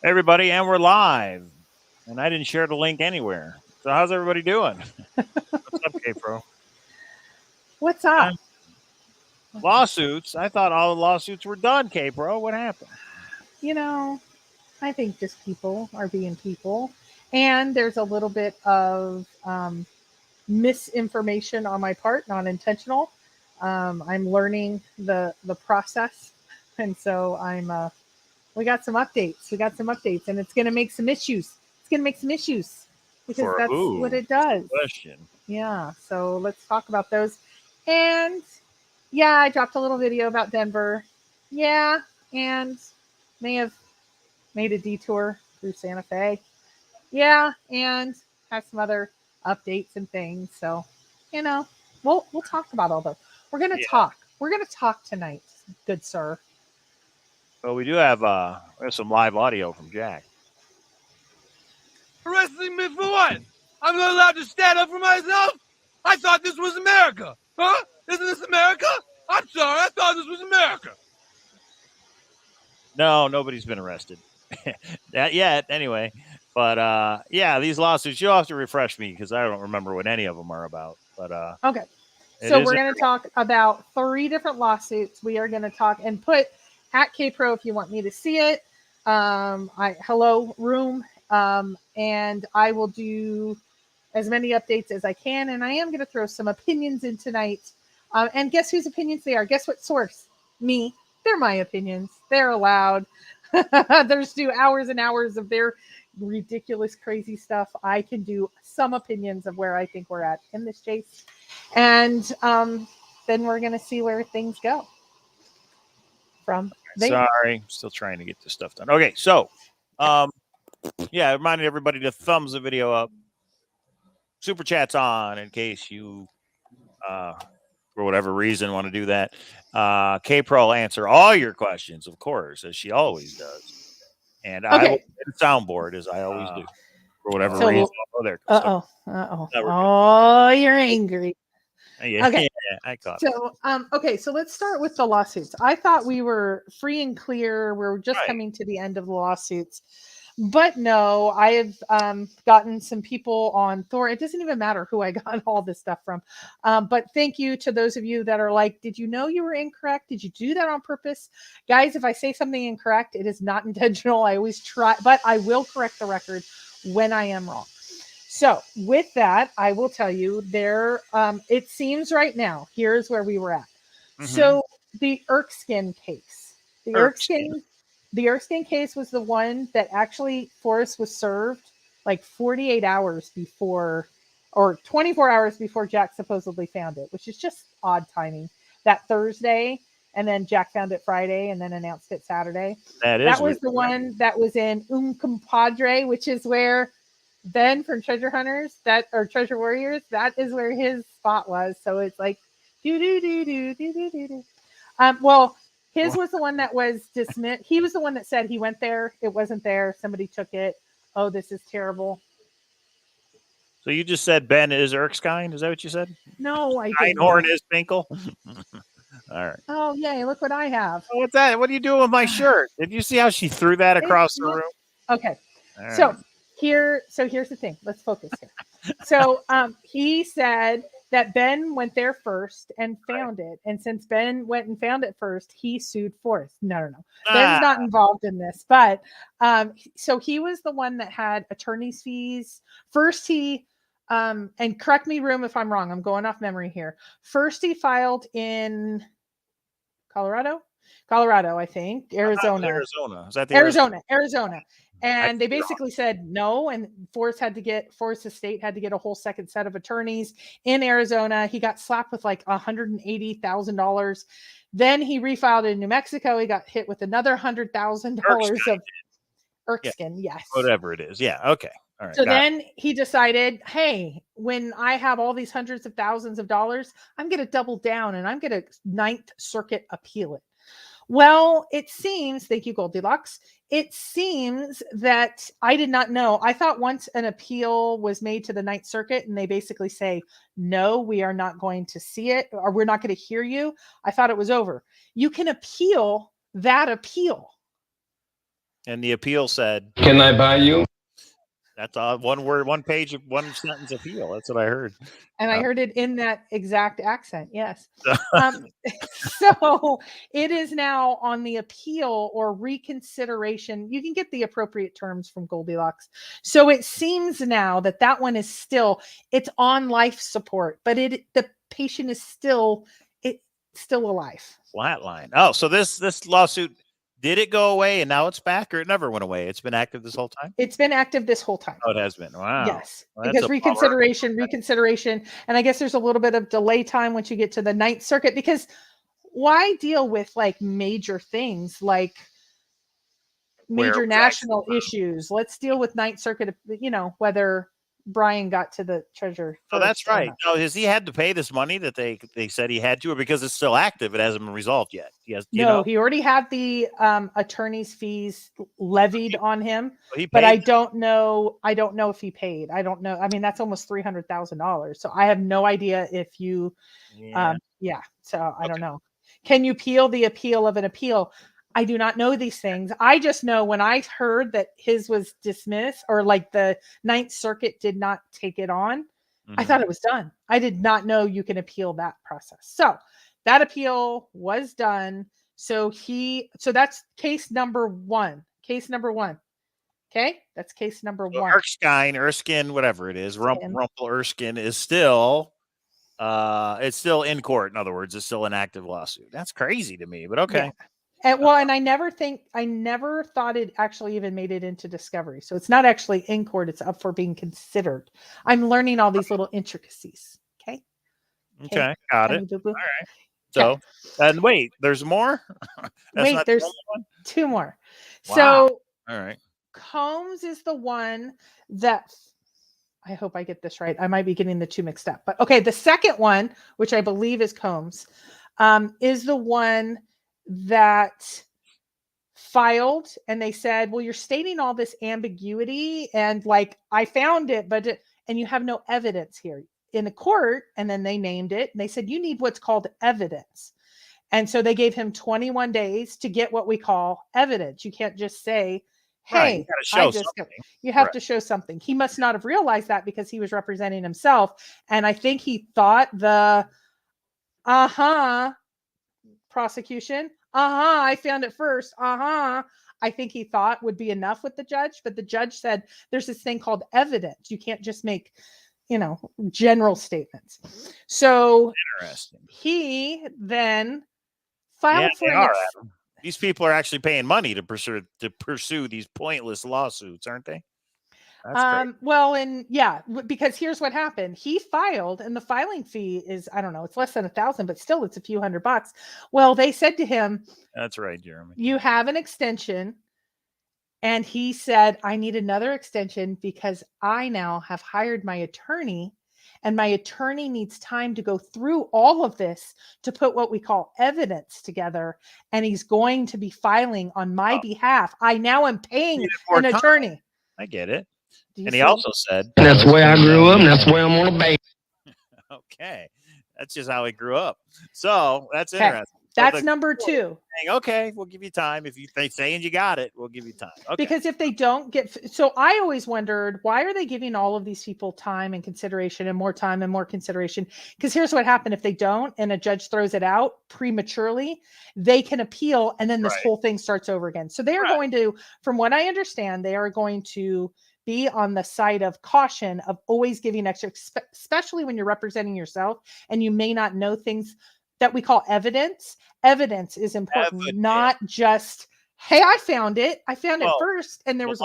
Everybody, and we're live. And I didn't share the link anywhere. So how's everybody doing? What's up, K-Pro? What's up? Lawsuits. I thought all the lawsuits were done, K-Pro. What happened? You know, I think just people are being people. And there's a little bit of misinformation on my part, not intentional. I'm learning the process. And so we got some updates. And it's going to make some issues. Because that's what it does. Question. Yeah. So let's talk about those. And yeah, I dropped a little video about Denver. Yeah. And may have made a detour through Santa Fe. Yeah. And have some other updates and things. So, we'll talk about all those. We're going to talk. We're going to talk tonight. Good sir. Well, we do have some live audio from Jack. Arresting me for what? I'm not allowed to stand up for myself? I thought this was America. Huh? Isn't this America? I'm sorry. I thought this was America. No, nobody's been arrested. Not yet, anyway. But, yeah, these lawsuits, you'll have to refresh me because I don't remember what any of them are about. But okay. So we're going to talk about 3 different lawsuits. We are going to talk and put at K-Pro if you want me to see it. Hello, room. And I will do as many updates as I can. And I am going to throw some opinions in tonight. And guess whose opinions they are? Guess what source? Me. They're my opinions. They're allowed. There's 2 hours and hours of their ridiculous, crazy stuff. I can do some opinions of where I think we're at in this chase. And then we're going to see where things go from there. Sorry, still trying to get this stuff done. Okay, so, yeah, reminding everybody to thumbs the video up. Super chat's on in case you, for whatever reason, want to do that. K-Pro will answer all your questions, of course, as she always does. And I will hit the soundboard, as I always do, for whatever reason. Oh, you're angry. Yeah, okay. Yeah, I caught it. So let's start with the lawsuits. I thought we were free and clear. We're just coming to the end of the lawsuits. But no, I have gotten some people on Thor. It doesn't even matter who I got all this stuff from. But thank you to those of you that are like, did you know you were incorrect? Did you do that on purpose? Guys, if I say something incorrect, it is not intentional. I always try, but I will correct the record when I am wrong. So with that, I will tell you it seems right now, here's where we were at. Mm-hmm. So the Erskine case, the Erskine case was the one that actually Forrest was served like 48 hours before, or 24 hours before Jack supposedly found it, which is just odd timing. That Thursday, and then Jack found it Friday, and then announced it Saturday. That was the one that was in Compadre, which is where Ben from Treasure Hunters, or Treasure Warriors, that is where his spot was. So it's like do. Well, his was the one that was dismissed. He was the one that said he went there. It wasn't there. Somebody took it. Oh, this is terrible. So you just said Ben is Erskine? Is that what you said? No, I didn't. Einhorn is Finkel? All right. Oh, yay. Look what I have. Oh, what's that? What are you doing with my shirt? Did you see how she threw that across the room? Okay. So here's the thing. Let's focus here. So he said that Ben went there first and found it. And since Ben went and found it first, he sued Forrest. No. Ben's not involved in this. But so he was the one that had attorney's fees. First he, and correct me, room, if I'm wrong. I'm going off memory here. First he filed in Colorado, I think. Arizona. Is that the Arizona. And they basically said no, and Forrest's estate had to get a whole second set of attorneys in Arizona. He got slapped with like $180,000. Then he refiled in New Mexico. He got hit with another $100,000 of Erskine. Yes. Whatever it is. Yeah. Okay. All right. So then he decided, hey, when I have all these hundreds of thousands of dollars, I'm going to double down and I'm going to Ninth Circuit appeal it. Well, it seems, thank you, Goldilocks. It seems that I did not know. I thought once an appeal was made to the Ninth Circuit and they basically say, no, we are not going to see it, or we're not going to hear you. I thought it was over. You can appeal that appeal. And the appeal said, "Can I buy you?" That's one word, one page, one sentence appeal. That's what I heard. And I heard it in that exact accent. Yes. So it is now on the appeal or reconsideration. You can get the appropriate terms from Goldilocks. So it seems now that that one is still, it's on life support, but the patient is still alive. Flatline. Oh, so this lawsuit, did it go away and now it's back, or it never went away? It's been active this whole time? It's been active this whole time. Oh, it has been. Wow. Yes. Well, because reconsideration. And I guess there's a little bit of delay time once you get to the Ninth Circuit, because why deal with like major things, like major national issues? Let's deal with Ninth Circuit, whether Brian got to the treasure. Oh, that's right. No, has he had to pay this money that they said he had to, or because it's still active, it hasn't been resolved yet? He already had the attorney's fees levied on him, he but I don't know if he paid. I don't know. I mean, that's almost $300,000. So I have no idea if you, so I don't know. Can you appeal the appeal of an appeal? I do not know these things. I just know when I heard that his was dismissed, or like the Ninth Circuit did not take it on, I thought it was done. I did not know you can appeal that process. So that appeal was done. So that's case number one. Okay. That's case number one. Erskine, whatever it is, Rumpel Erskine is still, it's still in court. In other words, it's still an active lawsuit. That's crazy to me, but okay. Yeah. And I never thought it actually even made it into discovery. So it's not actually in court. It's up for being considered. I'm learning all these little intricacies. Okay. Got it. All right. So, and wait, there's more? There's two more. Wow. So, all right. Combs is the one that, I hope I get this right. I might be getting the two mixed up, but okay. The second one, which I believe is Combs, is the one that filed, and they said, well, you're stating all this ambiguity, and like, I found it, and you have no evidence here in the court. And then they named it, and they said, you need what's called evidence. And so they gave him 21 days to get what we call evidence. You can't just say, hey, you have to show something. He must not have realized that, because he was representing himself. And I think he thought the prosecution, I found it first, I think he thought would be enough with the judge, but the judge said there's this thing called evidence. You can't just make, general statements. So interesting. He then filed these people are actually paying money to pursue these pointless lawsuits, aren't they? Because here's what happened. He filed, and the filing fee is, I don't know, it's less than $1,000, but still it's a few $100. Well, they said to him, that's right, Jeremy, you have an extension. And he said, I need another extension because I now have hired my attorney, and my attorney needs time to go through all of this to put what we call evidence together. And he's going to be filing on my behalf. I now am paying an attorney. I get it. And he also said, that's where I grew up, and that's where I'm going to be. Okay. That's just how he grew up. So that's interesting. That's number two. Okay, we'll give you time. If they saying you got it, we'll give you time. Okay. Because if they don't get, so I always wondered, why are they giving all of these people time and consideration and more time and more consideration? Because here's what happened. If they don't, and a judge throws it out prematurely, they can appeal, and then this whole thing starts over again. So they are going to, from what I understand, they are going to be on the side of caution of always giving extra, especially when you're representing yourself and you may not know things that we call evidence. Evidence is important, not just, hey, I found it first, and there was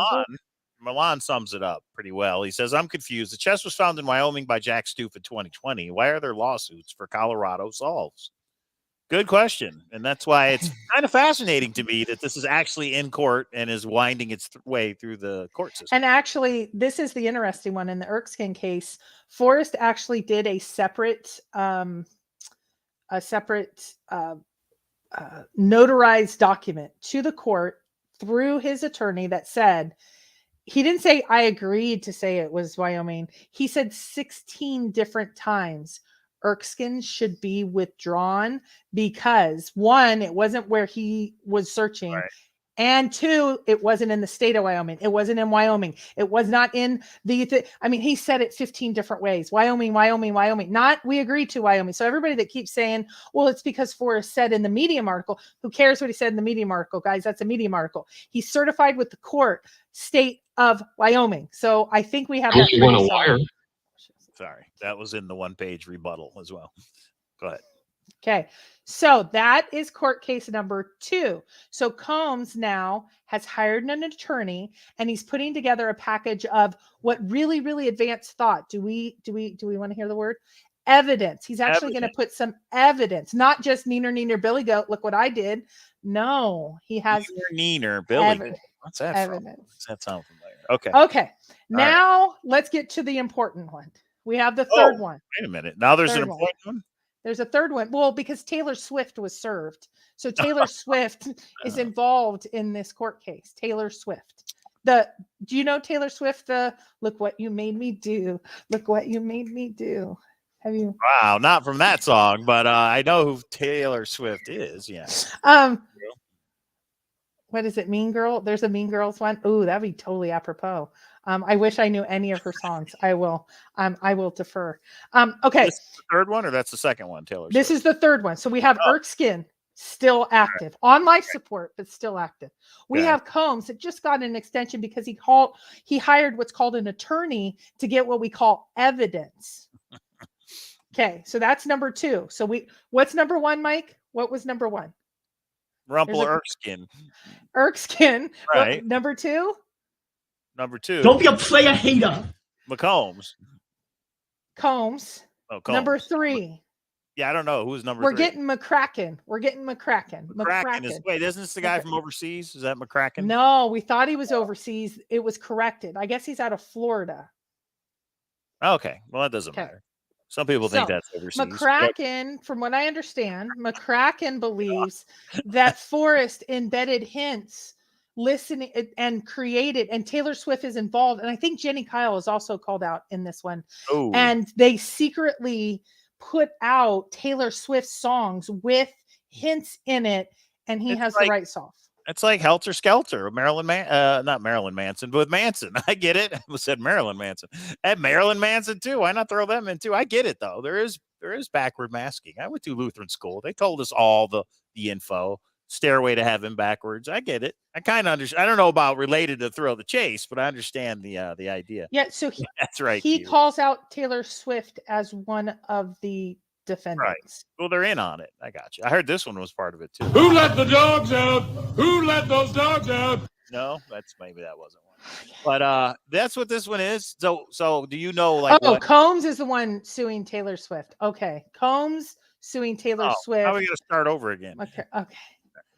Milan sums it up pretty well. He says, I'm confused. The chest was found in Wyoming by Jack Stoof in 2020. Why are there lawsuits for Colorado solves? Good question. And that's why it's kind of fascinating to me that this is actually in court and is winding its way through the court system. And actually, this is the interesting one. In the Erskine case, Forrest actually did a separate notarized document to the court through his attorney that said, he didn't say, I agreed to say it was Wyoming. He said 16 different times, Erskine should be withdrawn because, one, it wasn't where he was searching. And 2, it wasn't in the state of Wyoming. It wasn't in Wyoming. It was not in I mean, he said it 15 different ways. Wyoming, Wyoming, Wyoming. Not we agreed to Wyoming. So everybody that keeps saying, well, it's because Forrest said in the Medium article, who cares what he said in the Medium article, guys? That's a Medium article. He's certified with the court, state of Wyoming. So I think we have that. You want a wire? Sorry, that was in the 1-page rebuttal as well. Go ahead. Okay, so that is court case number 2. So Combs now has hired an attorney, and he's putting together a package of what really, really advanced thought. Do we want to hear the word? Evidence. He's actually going to put some evidence, not just neener, Billy Goat. Look what I did. No, he has neener, Billy Goat. What's that evidence. from? Does that sound familiar? Okay. Okay. Now let's get to the important one. We have the third one. Wait a minute. Now there's an important one. There's a third one. Well, because Taylor Swift was served. So Taylor Swift is involved in this court case. Taylor Swift. Do you know Taylor Swift? Look what you made me do. Look what you made me do. Have you? Wow, not from that song, but I know who Taylor Swift is. Yeah. What is it? Mean Girl? There's a Mean Girls one. Ooh, that'd be totally apropos. I wish I knew any of her songs. I will defer. Okay. This is the third one, or that's the second one, Taylor Swift? This is the third one. So we have Erskine still active on life support, but still active. We have Combs that just got an extension because he hired what's called an attorney to get what we call evidence. Okay. So that's number 2. So what's number 1, Mike? What was number 1? Erskine. Erskine. Right. What, number 2? Number 2. Don't be a player hater. McCombs. Combs. Oh, Combs. Number 3. Yeah, I don't know who's number 3. We're getting McCracken. McCracken. Wait, isn't this the guy from overseas? Is that McCracken? No, we thought he was overseas. It was corrected. I guess he's out of Florida. Okay, well that doesn't matter. Some people think that's overseas. McCracken, from what I understand, McCracken believes that Forrest embedded hints, listening and created, and Taylor Swift is involved. And I think Jenny Kyle is also called out in this one. Ooh. And they secretly put out Taylor Swift songs with hints in it, and he has the rights off. It's like Helter Skelter, not Marilyn Manson, but with Manson. I get it. I said Marilyn Manson. And Marilyn Manson too. Why not throw them in too? I get it though. There is backward masking. I went to Lutheran school. They told us all the info. Stairway to Heaven backwards. I get it. I kind of understand. I don't know about related to Thrill the Chase, but I understand the idea. Yeah. So that's right. He calls out Taylor Swift as one of the defendants. Right. Well, they're in on it. I got you. I heard this one was part of it too. Who let the dogs out? Who let those dogs out? No, maybe that wasn't one. But that's what this one is. So do you know like Combs is the one suing Taylor Swift. Okay. Combs suing Taylor Swift. How are we gonna start over again? Okay.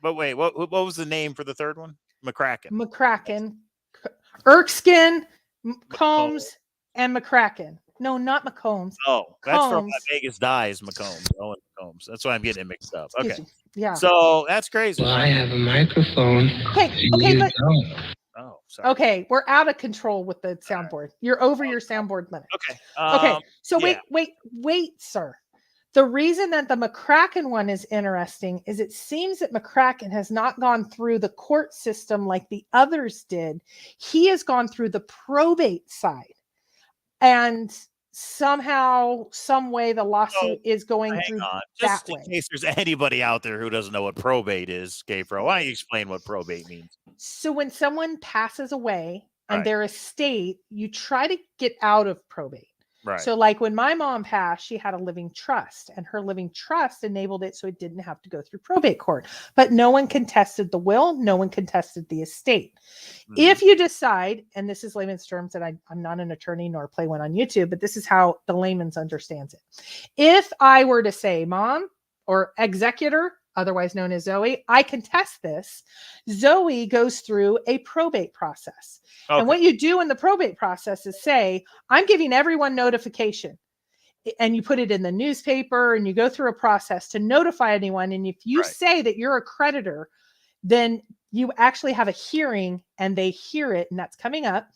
But wait, what was the name for the third one? McCracken. Erskine, Combs, and McCracken. No, not McCombs. Oh, that's from Vegas Dies, McCombs. Owen McCombs. That's why I'm getting it mixed up. Okay. Yeah. So that's crazy. Well, I have a microphone. Okay, but oh, sorry. Okay, we're out of control with the soundboard. You're over your soundboard limit. Okay. Okay. So wait, sir. The reason that the McCracken one is interesting is it seems that McCracken has not gone through the court system like the others did. He has gone through the probate side. And somehow, some way, the lawsuit is going through just that way. In case there's anybody out there who doesn't know what probate is, Gabriel, why don't you explain what probate means? So when someone passes away on their estate, you try to get out of probate. Right. So like when my mom passed, she had a living trust, and her living trust enabled it so it didn't have to go through probate court. But no one contested the will. No one contested the estate. Mm-hmm. If you decide, and this is layman's terms, and I'm not an attorney nor play one on YouTube, but this is how the layman's understands it. If I were to say, Mom or executor, otherwise known as Zoe, I contest this, Zoe goes through a probate process. Okay. And what you do in the probate process is say, I'm giving everyone notification. And you put it in the newspaper and you go through a process to notify anyone. And if you say that you're a creditor, then you actually have a hearing and they hear it, and that's coming up.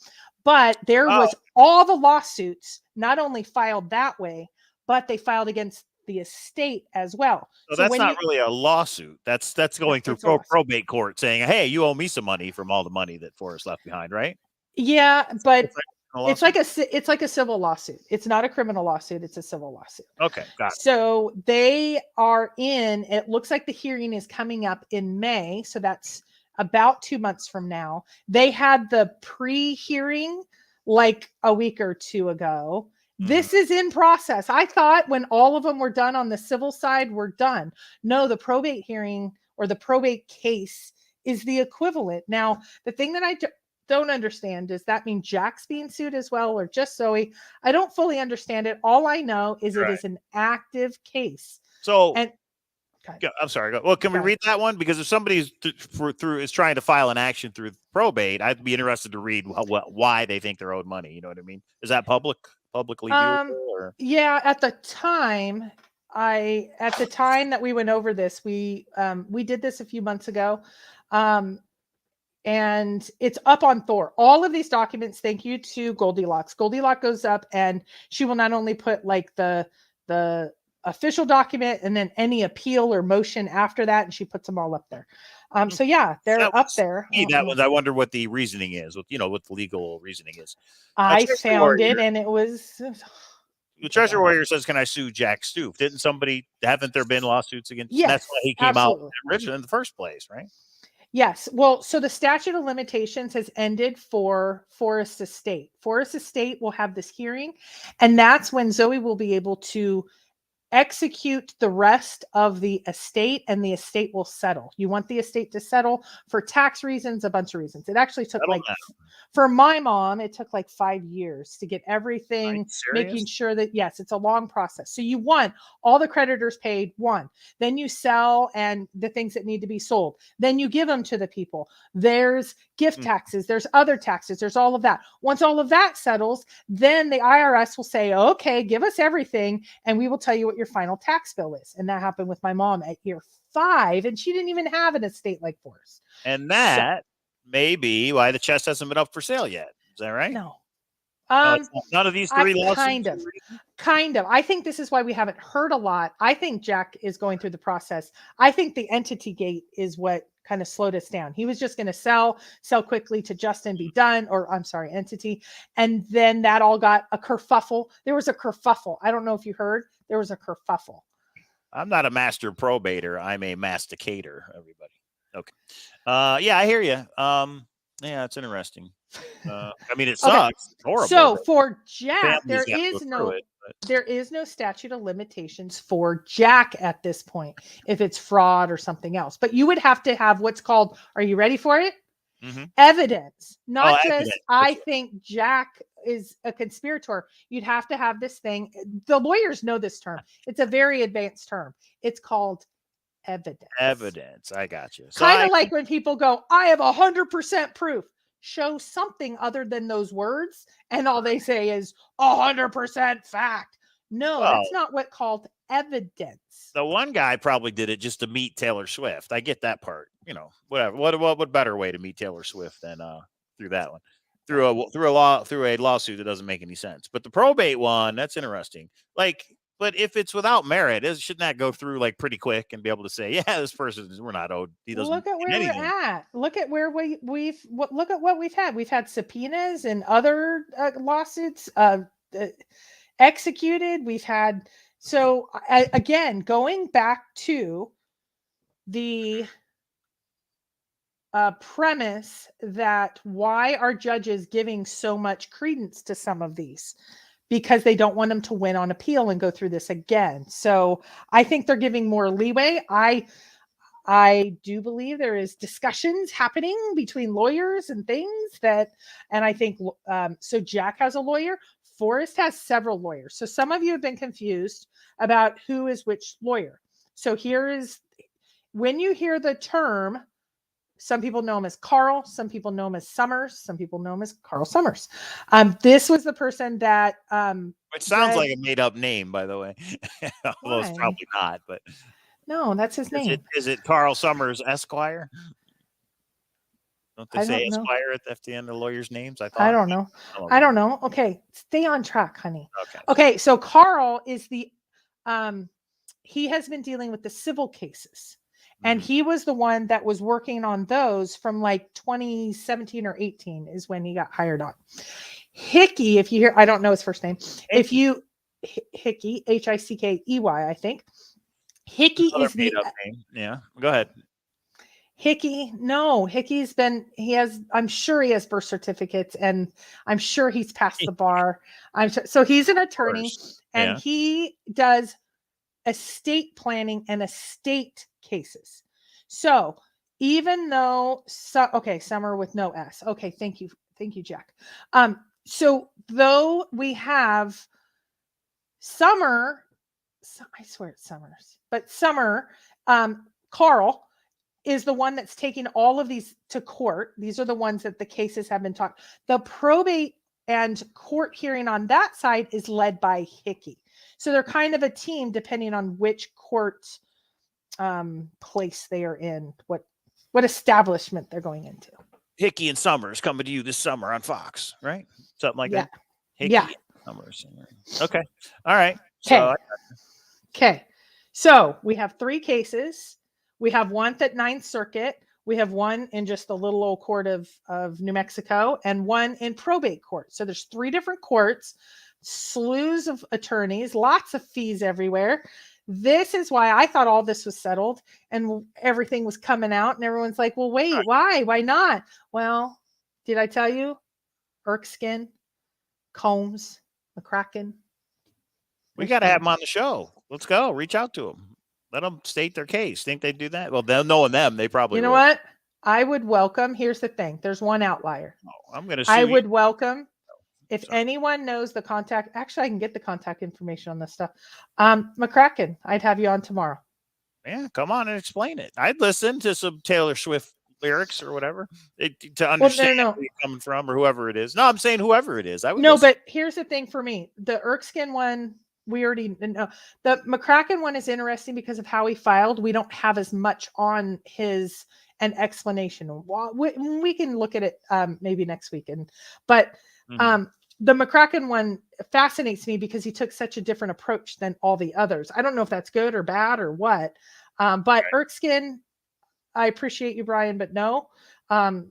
But there was all the lawsuits not only filed that way, but they filed against the estate as well. So that's when not really a lawsuit. That's going through it's a lawsuit. probate court saying, "Hey, you owe me some money from all the money that Forrest left behind," right? Yeah, but It's like it's like a civil lawsuit. It's not a criminal lawsuit. It's a civil lawsuit. okay, got it. So they are in. It looks like the hearing is coming up in May. So that's about 2 months from now. They had the pre-hearing like a week or two ago. This is in process. I thought when all of them were done on the civil side, we're done. No, the probate hearing or the probate case is the equivalent. Now, the thing that I don't understand, does that mean Jack's being sued as well or just Zoe? I don't fully understand it. All I know is it is an active case. So And I'm sorry. Well, can we read that one? Because if somebody's is trying to file an action through probate, I'd be interested to read why they think they're owed money. You know what I mean? Is that publicly viewable? Or? Yeah, at the time that we went over this, we did this a few months ago. And it's up on Thor. All of these documents, thank you to Goldilocks. Goldilocks goes up and she will not only put like the official document and then any appeal or motion after that, and she puts them all up there. So yeah, they're up there. I wonder what the reasoning is, what the legal reasoning is. I found it and it was... The Treasure Warrior says, "Can I sue Jack Stoof?" Haven't there been lawsuits against? Yes, that's why he came out originally in the first place, right? Yes. Well, so the statute of limitations has ended for Forrest Estate. Forrest Estate will have this hearing, and that's when Zoe will be able to execute the rest of the estate, and the estate will settle. You want the estate to settle for tax reasons, a bunch of reasons. It actually took for my mom, it took like 5 years to get everything, making sure that, yes, it's a long process. So you want all the creditors paid, one, then you sell and the things that need to be sold, then you give them to the people. There's gift taxes, there's other taxes, there's all of that. Once all of that settles, then the IRS will say, okay, give us everything and we will tell you what your final tax bill is. And that happened with my mom at year 5, and she didn't even have an estate like Forrest. And that may be why the chest hasn't been up for sale yet. Is that right? No. None of these 3 lawsuits. Kind of. I think this is why we haven't heard a lot. I think Jack is going through the process. I think the entity gate is what kind of slowed us down. He was just going to sell quickly to Justin, be done, or I'm sorry, entity. And then that all got a kerfuffle. There was a kerfuffle. I don't know if you heard. There was a kerfuffle. I'm not a master probator. I'm a masticator, everybody. Okay. Yeah, I hear you. Yeah, it's interesting. I mean, it sucks. It's horrible. So for Jack, there is no statute of limitations for Jack at this point, if it's fraud or something else. But you would have to have what's called, are you ready for it? Evidence. Not just, evidence. I think Jack is a conspirator. You'd have to have this thing. The lawyers know this term. It's a very advanced term. It's called evidence. I got you. Kind of like when people go, I have 100% proof. Show something other than those words, and all they say is 100% fact. No, that's not what called evidence. The one guy probably did it just to meet Taylor Swift. I get that part. Whatever. What better way to meet Taylor Swift than through that one? Through a lawsuit that doesn't make any sense. But the probate one, that's interesting. But if it's without merit, shouldn't that go through pretty quick and be able to say, yeah, this person we're not owed. He doesn't. Look at where we're at. Look at where look at what we've had. We've had subpoenas and other lawsuits executed. We've had again going back to the premise that why are judges giving so much credence to some of these? Because they don't want them to win on appeal and go through this again. So I think they're giving more leeway. I do believe there is discussions happening between lawyers and things and I think, so Jack has a lawyer. Forrest has several lawyers. So some of you have been confused about who is which lawyer. So when you hear the term, some people know him as Carl. Some people know him as Summers. Some people know him as Carl Summers. This was the person that... Which sounds like a made-up name, by the way. Although it's probably not, but... No, that's his name. Is it Carl Summers Esquire? Don't they say Esquire at the end of lawyers' names? I don't know. I don't know. Okay, stay on track, honey. Okay, so Carl is the he has been dealing with the civil cases. And he was the one that was working on those from like 2017 or 18 is when he got hired on. Hickey, if you hear, I don't know his first name. If you, Hickey, Hickey, I think. Hickey is the name. Yeah, go ahead. Hickey, no, Hickey's been, I'm sure he has birth certificates and I'm sure he's passed the bar. So he's an attorney and he does estate planning and estate cases. So even though, Summer with no S. Okay, thank you, Jack. So though we have Summer, I swear it's Summers, but Summer, Carl is the one that's taking all of these to court. These are the ones that the cases have been taught. The probate and court hearing on that side is led by Hickey. So they're kind of a team depending on which court place they are in, what establishment they're going into. Hickey and Summers coming to you this summer on Fox, right? Something like that. Hickey and Summers. Okay. All right. So okay. So we have 3 cases. We have one at 9th Circuit. We have one in just the little old court of New Mexico and one in probate court. So there's 3 different courts, slews of attorneys, lots of fees everywhere. This is why I thought all this was settled and everything was coming out. And everyone's like, well, wait, why? Why not? Well, did I tell you? Erskine, Combs, McCracken. We got to have them on the show. Let's go. Reach out to them. Let them state their case. Think they'd do that? Well, they'll knowing them, they probably. You know what? I would welcome. Here's the thing. There's one outlier. I'm going to. I would welcome if anyone knows the contact. Actually, I can get the contact information on this stuff. McCracken, I'd have you on tomorrow. Yeah, come on and explain it. I'd listen to some Taylor Swift lyrics or whatever to understand where you're coming from or whoever it is. No, I'm saying whoever it is. I would. No, but here's the thing for me. The Erskine one. We already know the McCracken one is interesting because of how he filed. We don't have as much on an explanation. We can look at it maybe next week. But the McCracken one fascinates me because he took such a different approach than all the others. I don't know if that's good or bad or what. But Erskine, I appreciate you, Brian, but no, no,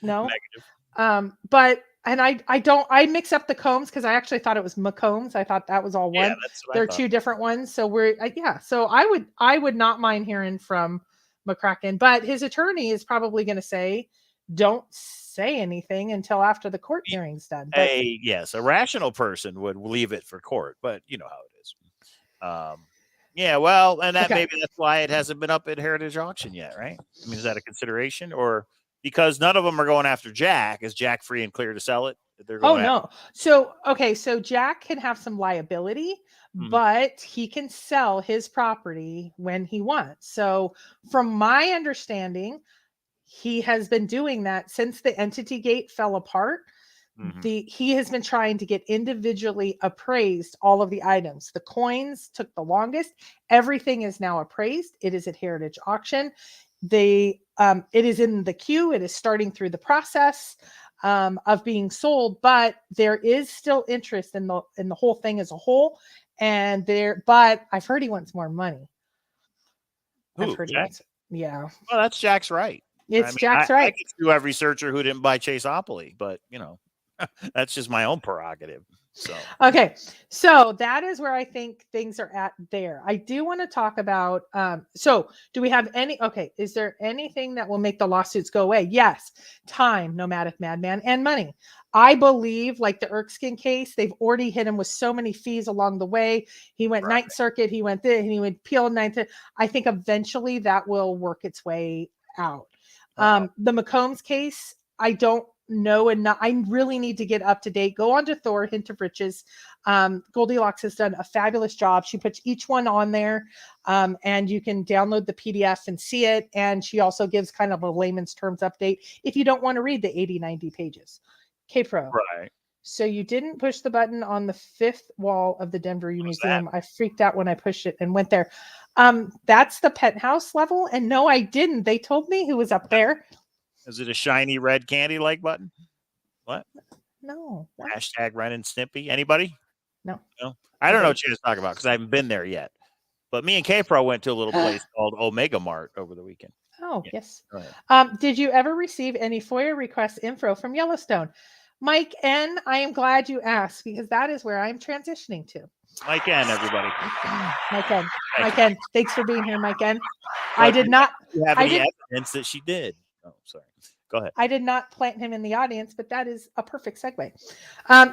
negative. But. And I mix up the Combs because I actually thought it was McCombs. I thought that was all one. They're 2 different ones. So so I would not mind hearing from McCracken, but his attorney is probably going to say, don't say anything until after the court hearing's done. But, yes, a rational person would leave it for court, but you know how it is. Yeah, well, and that maybe that's why it hasn't been up at Heritage Auction yet, right? I mean, is that a consideration or? Because none of them are going after Jack. Is Jack free and clear to sell it? No. So Jack can have some liability, but he can sell his property when he wants. So from my understanding, he has been doing that since the entity gate fell apart. He has been trying to get individually appraised all of the items. The coins took the longest. Everything is now appraised. It is at Heritage Auction. It is in the queue. It is starting through the process of being sold, but there is still interest in the whole thing as a whole. But I've heard he wants more money. I've heard Jack? Yeah. Well, that's Jack's right. Jack's right. I could sue every searcher who didn't buy Chaseopoly, but that's just my own prerogative. So okay, so that is where I think things are at there. I do want to talk about so do we have is there anything that will make the lawsuits go away? Yes, time, Nomadic Madman, and money. I believe like the Erskine case, they've already hit him with so many fees along the way. He went 9th Circuit, he went this, and he went appeal 9th. I think eventually that will work its way out. The McCombs case, I don't know, and I really need to get up to date. Go on to Thor, Hint of Riches. Goldilocks has done a fabulous job. She puts each one on there, and you can download the PDF and see it. And she also gives kind of a layman's terms update if you don't want to read the 80-90 pages. K-Pro. Right. So you didn't push the button on the 5th wall of the Denver Museum. I freaked out when I pushed it and went there. That's the penthouse level. And no, I didn't. They told me who was up there. Is it a shiny red candy-like button? What? No. What? Hashtag Ren and Snippy. Anybody? No. I don't know what you're talking about because I haven't been there yet. But me and K-Pro went to a little place called Omega Mart over the weekend. Oh, Yeah. yes. Go ahead. Did you ever receive any FOIA request info from Yellowstone? Mike N., I am glad you asked because that is where I'm transitioning to. Mike N., everybody. Mike N. Mike N. Thanks for being here, Mike N. But I did not. Do you have I any did. evidence that she did? Oh, sorry. Go ahead. I did not plant him in the audience, but that is a perfect segue.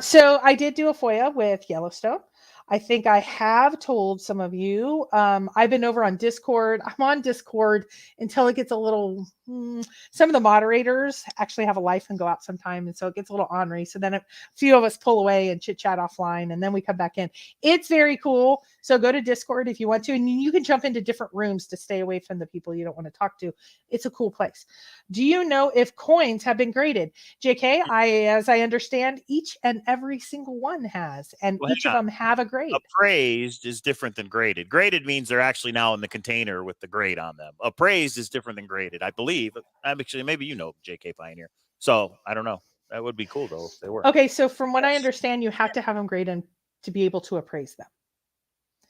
So I did do a FOIA with Yellowstone. I think I have told some of you. I've been over on Discord. I'm on Discord until it gets a little. Some of the moderators actually have a life and go out sometime, and so it gets a little ornery. So then a few of us pull away and chit chat offline, and then we come back in. It's very cool. So go to Discord if you want to, and you can jump into different rooms to stay away from the people you don't want to talk to. It's a cool place. Do you know if coins have been graded? JK, as I understand, each and every single one has, and each of them have a grade. Appraised is different than graded. Graded means they're actually now in the container with the grade on them. Appraised is different than graded, I believe. I'm actually, maybe you know JK Pioneer. So I don't know. That would be cool though if they were. Okay, so from what I understand, you have to have them graded to be able to appraise them.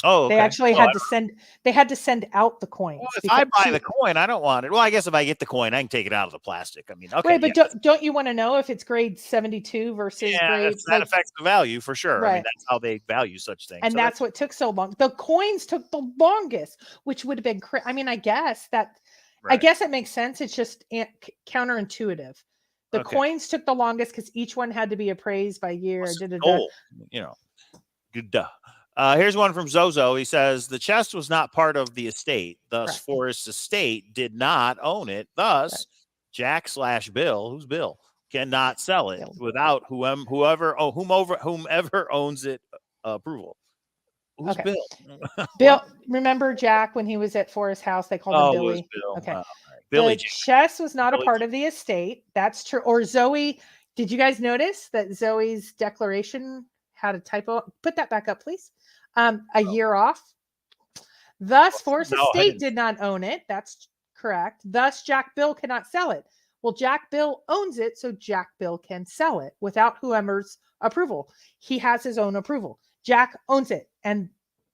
Oh, okay. They actually had to send. They had to send out the coins. Well, if I buy the coin, I don't want it. Well, I guess if I get the coin, I can take it out of the plastic. I mean, okay. Right, but don't you want to know if it's grade 72 versus grade? That affects the value for sure. Right. I mean, that's how they value such things. And so that's what took so long. The coins took the longest, which would have been. I mean, I guess that. Right. I guess it makes sense. It's just counterintuitive. The coins took the longest because each one had to be appraised by year. You know, good. Here's one from Zozo. He says the chest was not part of the estate. Thus, Forrest's estate did not own it. Thus, Jack/Bill, who's Bill, cannot sell it without whomever owns it approval. Who's Bill? Bill, remember Jack when he was at Forrest's house? They called him Billy. Bill. Okay. Billy. The chest was not a part of the estate. That's true. Or Zoe. Did you guys notice that Zoe's declaration had a typo? Put that back up, please. A year off. Thus, Forrest's estate did not own it. That's correct. Thus, Jack Bill cannot sell it. Well, Jack Bill owns it, so Jack Bill can sell it without whoever's approval. He has his own approval. Jack owns it, and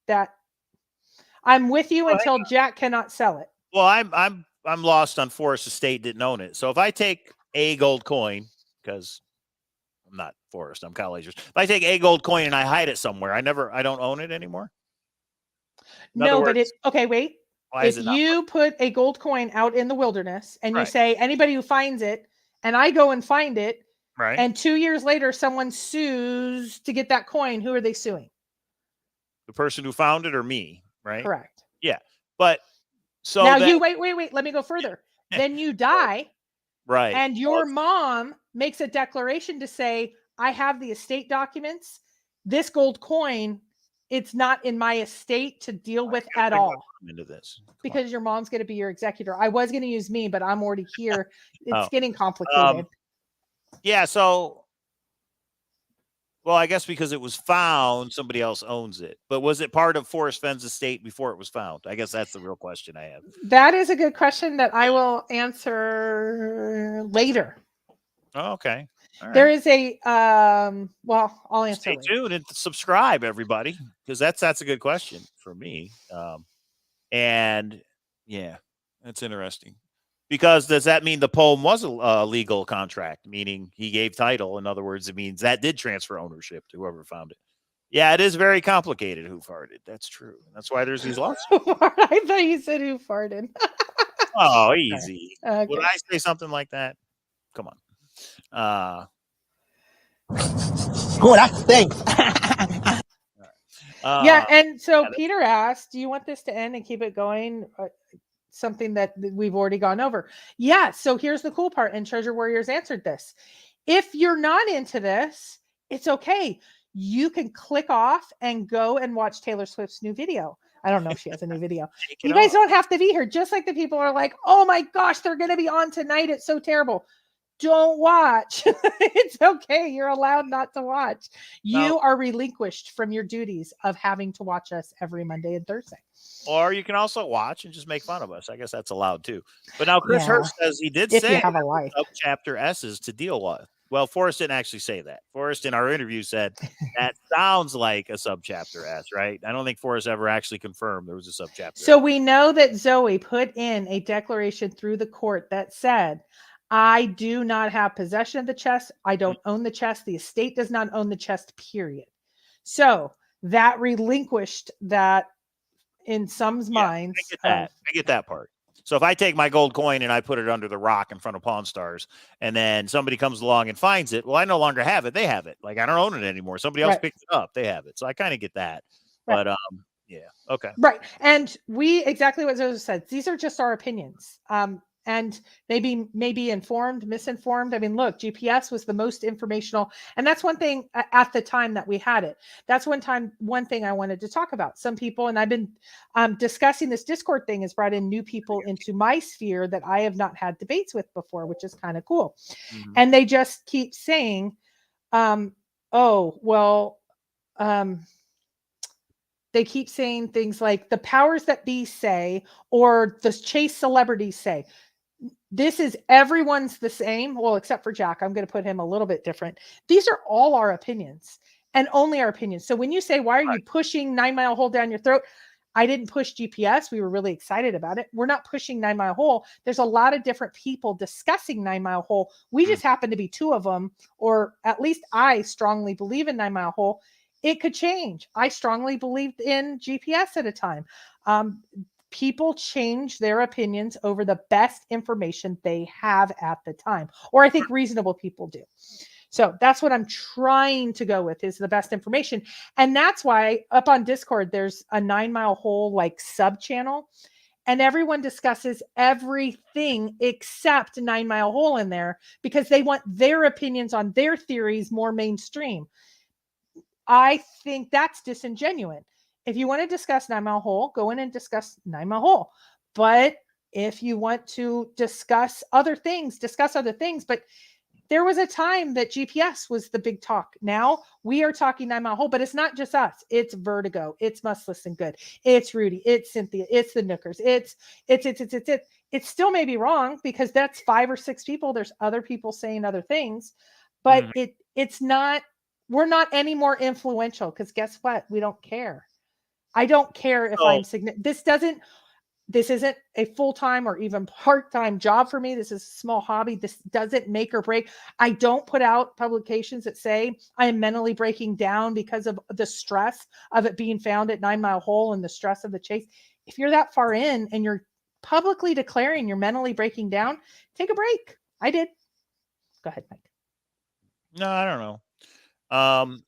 that I'm with you until Jack cannot sell it. Well, I'm lost on Forrest's estate didn't own it. So if I take a gold coin, because I'm not Forrest, I'm Cowlazars. If I take a gold coin and I hide it somewhere, I don't own it anymore. No, but it's okay. Wait, if you put a gold coin out in the wilderness and you say anybody who finds it, and I go and find it, and 2 years later someone sues to get that coin, who are they suing? The person who found it or me, right? Correct. Yeah, but so now you wait. Let me go further. Then you die, right? And your mom makes a declaration to say, I have the estate documents. This gold coin, it's not in my estate to deal with at all. Into this because your mom's going to be your executor. I was going to use me, but I'm already here. It's getting complicated. Yeah. So, well, I guess because it was found, somebody else owns it. But was it part of Forrest Fenn's estate before it was found? I guess that's the real question I have. That is a good question that I will answer later. Oh, okay. Right. There is a well, I'll answer. Stay tuned and subscribe, everybody, because that's a good question for me. And yeah, that's interesting. Because does that mean the poem was a legal contract, meaning he gave title? In other words, it means that did transfer ownership to whoever found it. Yeah, it is very complicated who farted. That's true. That's why there's these lawsuits. I thought you said who farted. Oh, easy. Okay. Would I say something like that? Come on. Cool, thanks. Yeah, and so Peter asked, do you want this to end and keep it going? Something that we've already gone over. Yeah, so here's the cool part, and Treasure Warriors answered this. If you're not into this, it's okay. You can click off and go and watch Taylor Swift's new video. I don't know if she has a new video. You guys don't have to be here. Just like the people are like, oh my gosh, they're going to be on tonight. It's so terrible. Don't watch. It's okay. You're allowed not to watch. You are relinquished from your duties of having to watch us every Monday and Thursday. Or you can also watch and just make fun of us. I guess that's allowed too. But now Chris Hurst says he did say you have a life. Chapter S's to deal with. Well, Forrest didn't actually say that. Forrest in our interview said that sounds like a subchapter S, right? I don't think Forrest ever actually confirmed there was a subchapter. So S. we know that Zoe put in a declaration through the court that said, I do not have possession of the chest. I don't own the chest. The estate does not own the chest, period. So that relinquished that in some's minds. I get that. I get that part. So if I take my gold coin and I put it under the rock in front of Pawn Stars, and then somebody comes along and finds it, well, I no longer have it. They have it. Like I don't own it anymore. Somebody else picked it up. They have it. So I kind of get that. Right. But yeah, okay. Right. And we exactly what Zoe said. These are just our opinions. And maybe informed, misinformed. I mean, look, GPS was the most informational. And that's one thing at the time that we had it. That's one thing I wanted to talk about. Some people, and I've been discussing this Discord thing, has brought in new people into my sphere that I have not had debates with before, which is kind of cool. Mm-hmm. And they just keep saying, they keep saying things like the powers that be say, or the chase celebrities say, this is everyone's the same. Well, except for Jack. I'm going to put him a little bit different. These are all our opinions and only our opinions. So when you say, why are you pushing 9 Mile Hole down your throat? I didn't push GPS. We were really excited about it. We're not pushing 9 Mile Hole. There's a lot of different people discussing 9 Mile Hole. We just happen to be two of them, or at least I strongly believe in 9 Mile Hole. It could change. I strongly believed in GPS at a time. People change their opinions over the best information they have at the time, or I think reasonable people do. So that's what I'm trying to go with, is the best information. And that's why up on Discord, there's a 9 Mile Hole like sub channel, and everyone discusses everything except 9 Mile Hole in there because they want their opinions on their theories more mainstream. I think that's disingenuous. If you want to discuss 9 Mile Hole, go in and discuss 9 Mile Hole. But if you want to discuss other things, discuss other things. But there was a time that GPS was the big talk. Now we are talking 9 Mile Hole, but it's not just us. It's Vertigo. It's Must Listen Good. It's Rudy. It's Cynthia. It's the Nookers. It still may be wrong because that's 5 or 6 people. There's other people saying other things, but it's not. We're not any more influential because guess what? We don't care. I don't care if I'm significant. This isn't a full-time or even part-time job for me. This is a small hobby. This doesn't make or break. I don't put out publications that say I am mentally breaking down because of the stress of it being found at 9 Mile Hole and the stress of the chase. If you're that far in and you're publicly declaring you're mentally breaking down, take a break. I did. Go ahead, Mike. No, I don't know.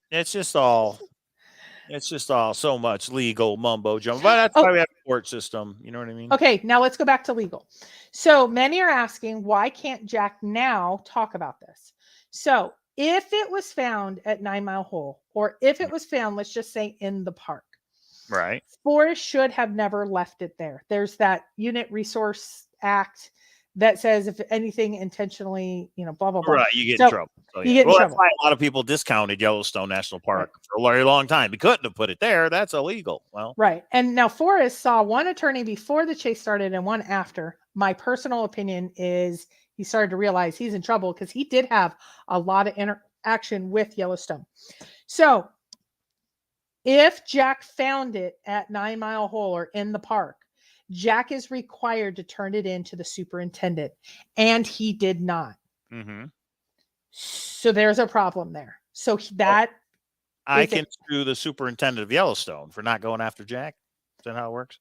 It's just all so much legal mumbo jumbo. But that's why we have a court system. You know what I mean? Okay, now let's go back to legal. So many are asking, why can't Jack now talk about this? So if it was found at 9 Mile Hole, or if it was found, let's just say in the park, right? Forrest should have never left it there. There's that Unit Resource Act that says if anything intentionally, blah, blah, blah. Right, you get in trouble. So, you get in trouble. That's why a lot of people discounted Yellowstone National Park for a very long time. We couldn't have put it there. That's illegal. Well, right. And now Forrest saw one attorney before the chase started and one after. My personal opinion is he started to realize he's in trouble because he did have a lot of interaction with Yellowstone. So if Jack found it at 9 Mile Hole or in the park, Jack is required to turn it in to the superintendent, and he did not. Mm-hmm. So there's a problem there. So that I can sue the superintendent of Yellowstone for not going after Jack. Is that how it works?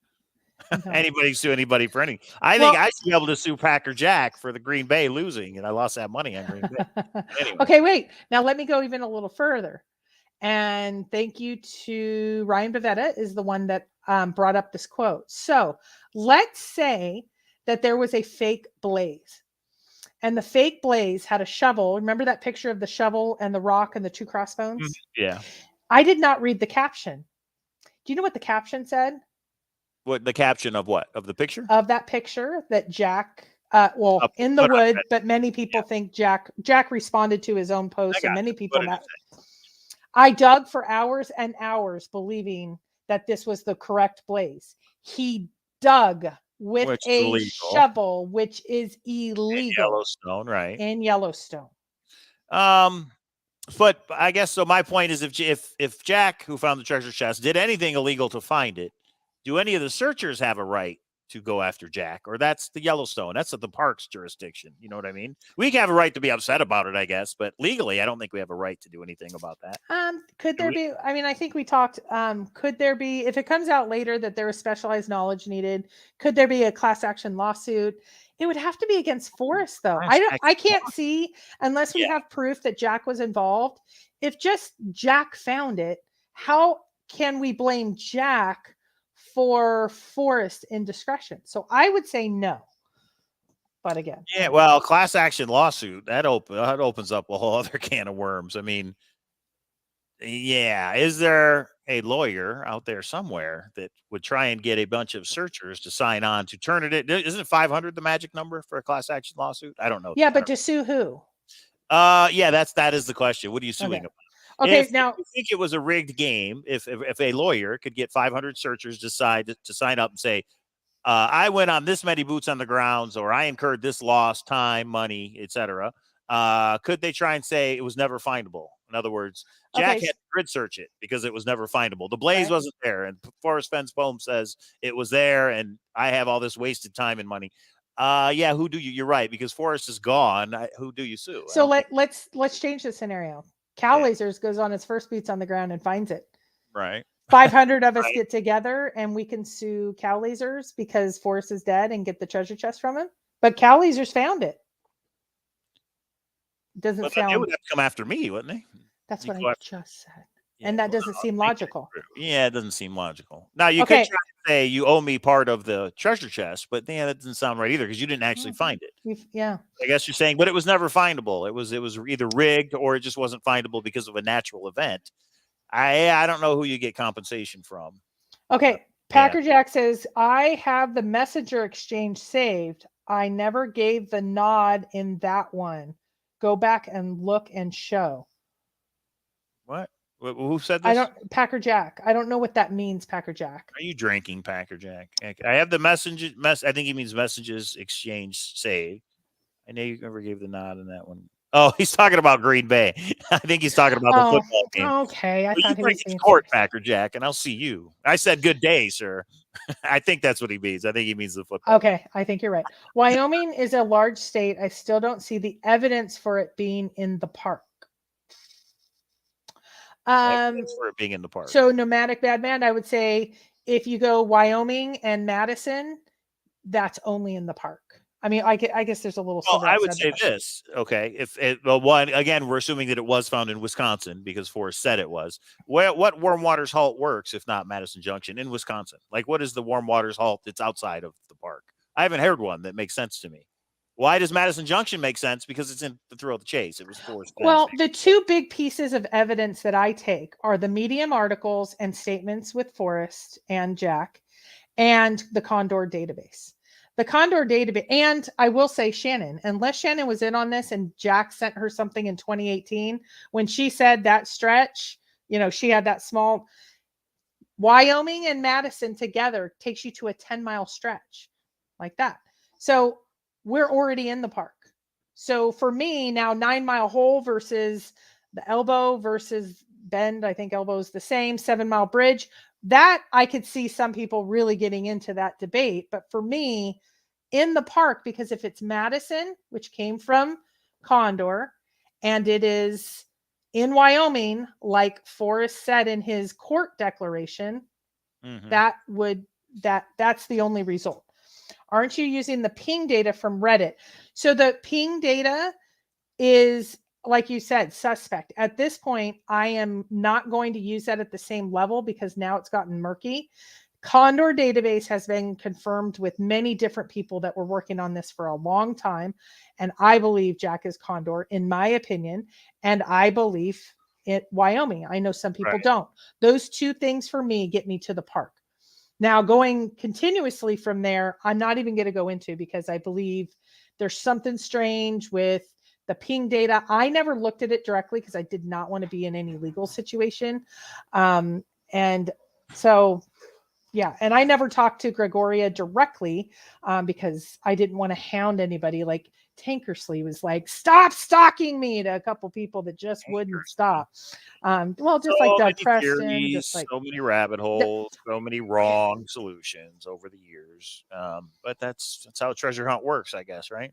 No. Anybody sue anybody for anything. I think I should be able to sue Packer Jack for the Green Bay losing, and I lost that money on Green Bay. Anyway. Okay, wait. Now let me go even a little further. And thank you to Ryan Bavetta is the one that brought up this quote. So let's say that there was a fake blaze, and the fake blaze had a shovel. Remember that picture of the shovel and the rock and the 2 crossbones? Yeah. I did not read the caption. Do you know what the caption said? What the caption of what? Of the picture? Of that picture that Jack, in the wood, but many people think Jack responded to his own post, and many people not. I dug for hours and hours believing that this was the correct blaze. He dug with a shovel, which is illegal. In Yellowstone, right? In Yellowstone. But I guess so. My point is, if Jack, who found the treasure chest, did anything illegal to find it, do any of the searchers have a right to go after Jack? Or that's the Yellowstone? That's the park's jurisdiction. You know what I mean? We have a right to be upset about it, I guess, but legally, I don't think we have a right to do anything about that. Could there be? I mean, I think we talked. Could there be, if it comes out later that there was specialized knowledge needed? Could there be a class action lawsuit? It would have to be against Forrest, though. I can't see unless we have proof that Jack was involved. If just Jack found it, how can we blame Jack for Forrest indiscretion? So I would say no. But again, yeah, well, class action lawsuit that opens up a whole other can of worms. I mean, yeah, is there a lawyer out there somewhere that would try and get a bunch of searchers to sign on to turn it in? Isn't 500 the magic number for a class action lawsuit? I don't know. Yeah, but to sue who? Yeah, that is the question. What are you suing about? Okay, now if you think it was a rigged game, if a lawyer could get 500 searchers to sign up and say, I went on this many boots on the grounds, or I incurred this loss, time, money, etc. Could they try and say it was never findable? In other words, Jack had to grid search it because it was never findable. The blaze wasn't there, and Forrest Fenn's poem says it was there, and I have all this wasted time and money. Yeah, who do you? You're right, because Forrest is gone. Who do you sue? So let's change the scenario. Cowlazars goes on his first boots on the ground and finds it. Right. 500 of us get together and we can sue Cowlazars because Forrest is dead and get the treasure chest from him. But Cowlazars found it. Doesn't sound. They would have to come after me, wouldn't they? That's what I just said. Yeah, and that doesn't seem logical. Yeah, it doesn't seem logical. Now you could try to say you owe me part of the treasure chest, but yeah, that doesn't sound right either because you didn't actually find it. Yeah. I guess you're saying, but it was never findable. It was either rigged or it just wasn't findable because of a natural event. I don't know who you get compensation from. Okay. Packer Jack says, I have the messenger exchange saved. I never gave the nod in that one. Go back and look and show. What? Who said this? Packer Jack. I don't know what that means, Packer Jack. Are you drinking, Packer Jack? I have the message. I think he means messages exchange saved. I know you never gave the nod in that one. Oh, he's talking about Green Bay. I think he's talking about the football game. Okay, I thought he was saying court, Packer Jack, and I'll see you. I said good day, sir. I think that's what he means. I think he means the football. Okay, I think you're right. Wyoming is a large state. I still don't see the evidence for it being in the park. For it being in the park. So Nomadic Badman, I would say if you go Wyoming and Madison, that's only in the park. I mean, I guess there's a little. Well, I would say this. Okay, one again, we're assuming that it was found in Wisconsin because Forrest said it was. What warm waters halt works if not Madison Junction in Wisconsin? Like, what is the warm waters halt that's outside of the park? I haven't heard one that makes sense to me. Why does Madison Junction make sense? Because it's in the Thrill of the Chase. It was Forrest. Well, the two big pieces of evidence that I take are the Medium articles and statements with Forrest and Jack, and the Condor database. The Condor database, and I will say Shannon, unless Shannon was in on this and Jack sent her something in 2018, when she said that stretch, she had that small Wyoming and Madison together takes you to a 10-mile stretch like that. So we're already in the park. So for me now, 9-mile hole versus the Elbow versus Bend, I think Elbow is the same, 7-mile bridge. That I could see some people really getting into that debate. But for me, in the park, because if it's Madison, which came from Condor, and it is in Wyoming, like Forrest said in his court declaration, that's the only result. Aren't you using the ping data from Reddit? So the ping data is, like you said, suspect. At this point, I am not going to use that at the same level because now it's gotten murky. Condor database has been confirmed with many different people that were working on this for a long time. And I believe Jack is Condor, in my opinion. And I believe it Wyoming. I know some people don't. Those two things for me get me to the park. Now, going continuously from there, I'm not even going to go into because I believe there's something strange with the ping data. I never looked at it directly because I did not want to be in any legal situation. And so, yeah. And I never talked to Gregoria directly because I didn't want to hound anybody. Like Tankersley was like, "Stop stalking me," to a couple people that just wouldn't stop. Well, just like So Doug many Preston, theories, just like so many rabbit holes, so many wrong solutions over the years. But that's how a treasure hunt works, I guess, right?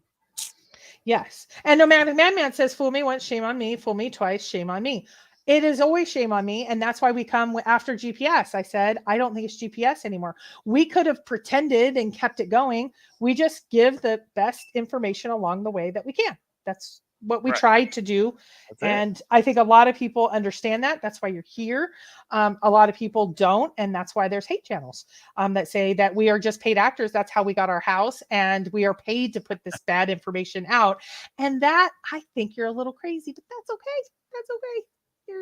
yes. And Nomadic Madman says, "Fool me once, shame on me. Fool me twice, shame on me." It is always shame on me, and that's why we come after GPS. I said, I don't think it's GPS anymore. We could have pretended and kept it going. We just give the best information along the way that we can. That's what we Right. tried to do. That's it. And I think a lot of people understand that. That's why you're here. A lot of people don't. And that's why there's hate channels that say that we are just paid actors. That's how we got our house. And we are paid to put this bad information out. And that, I think you're a little crazy, but that's okay. That's okay.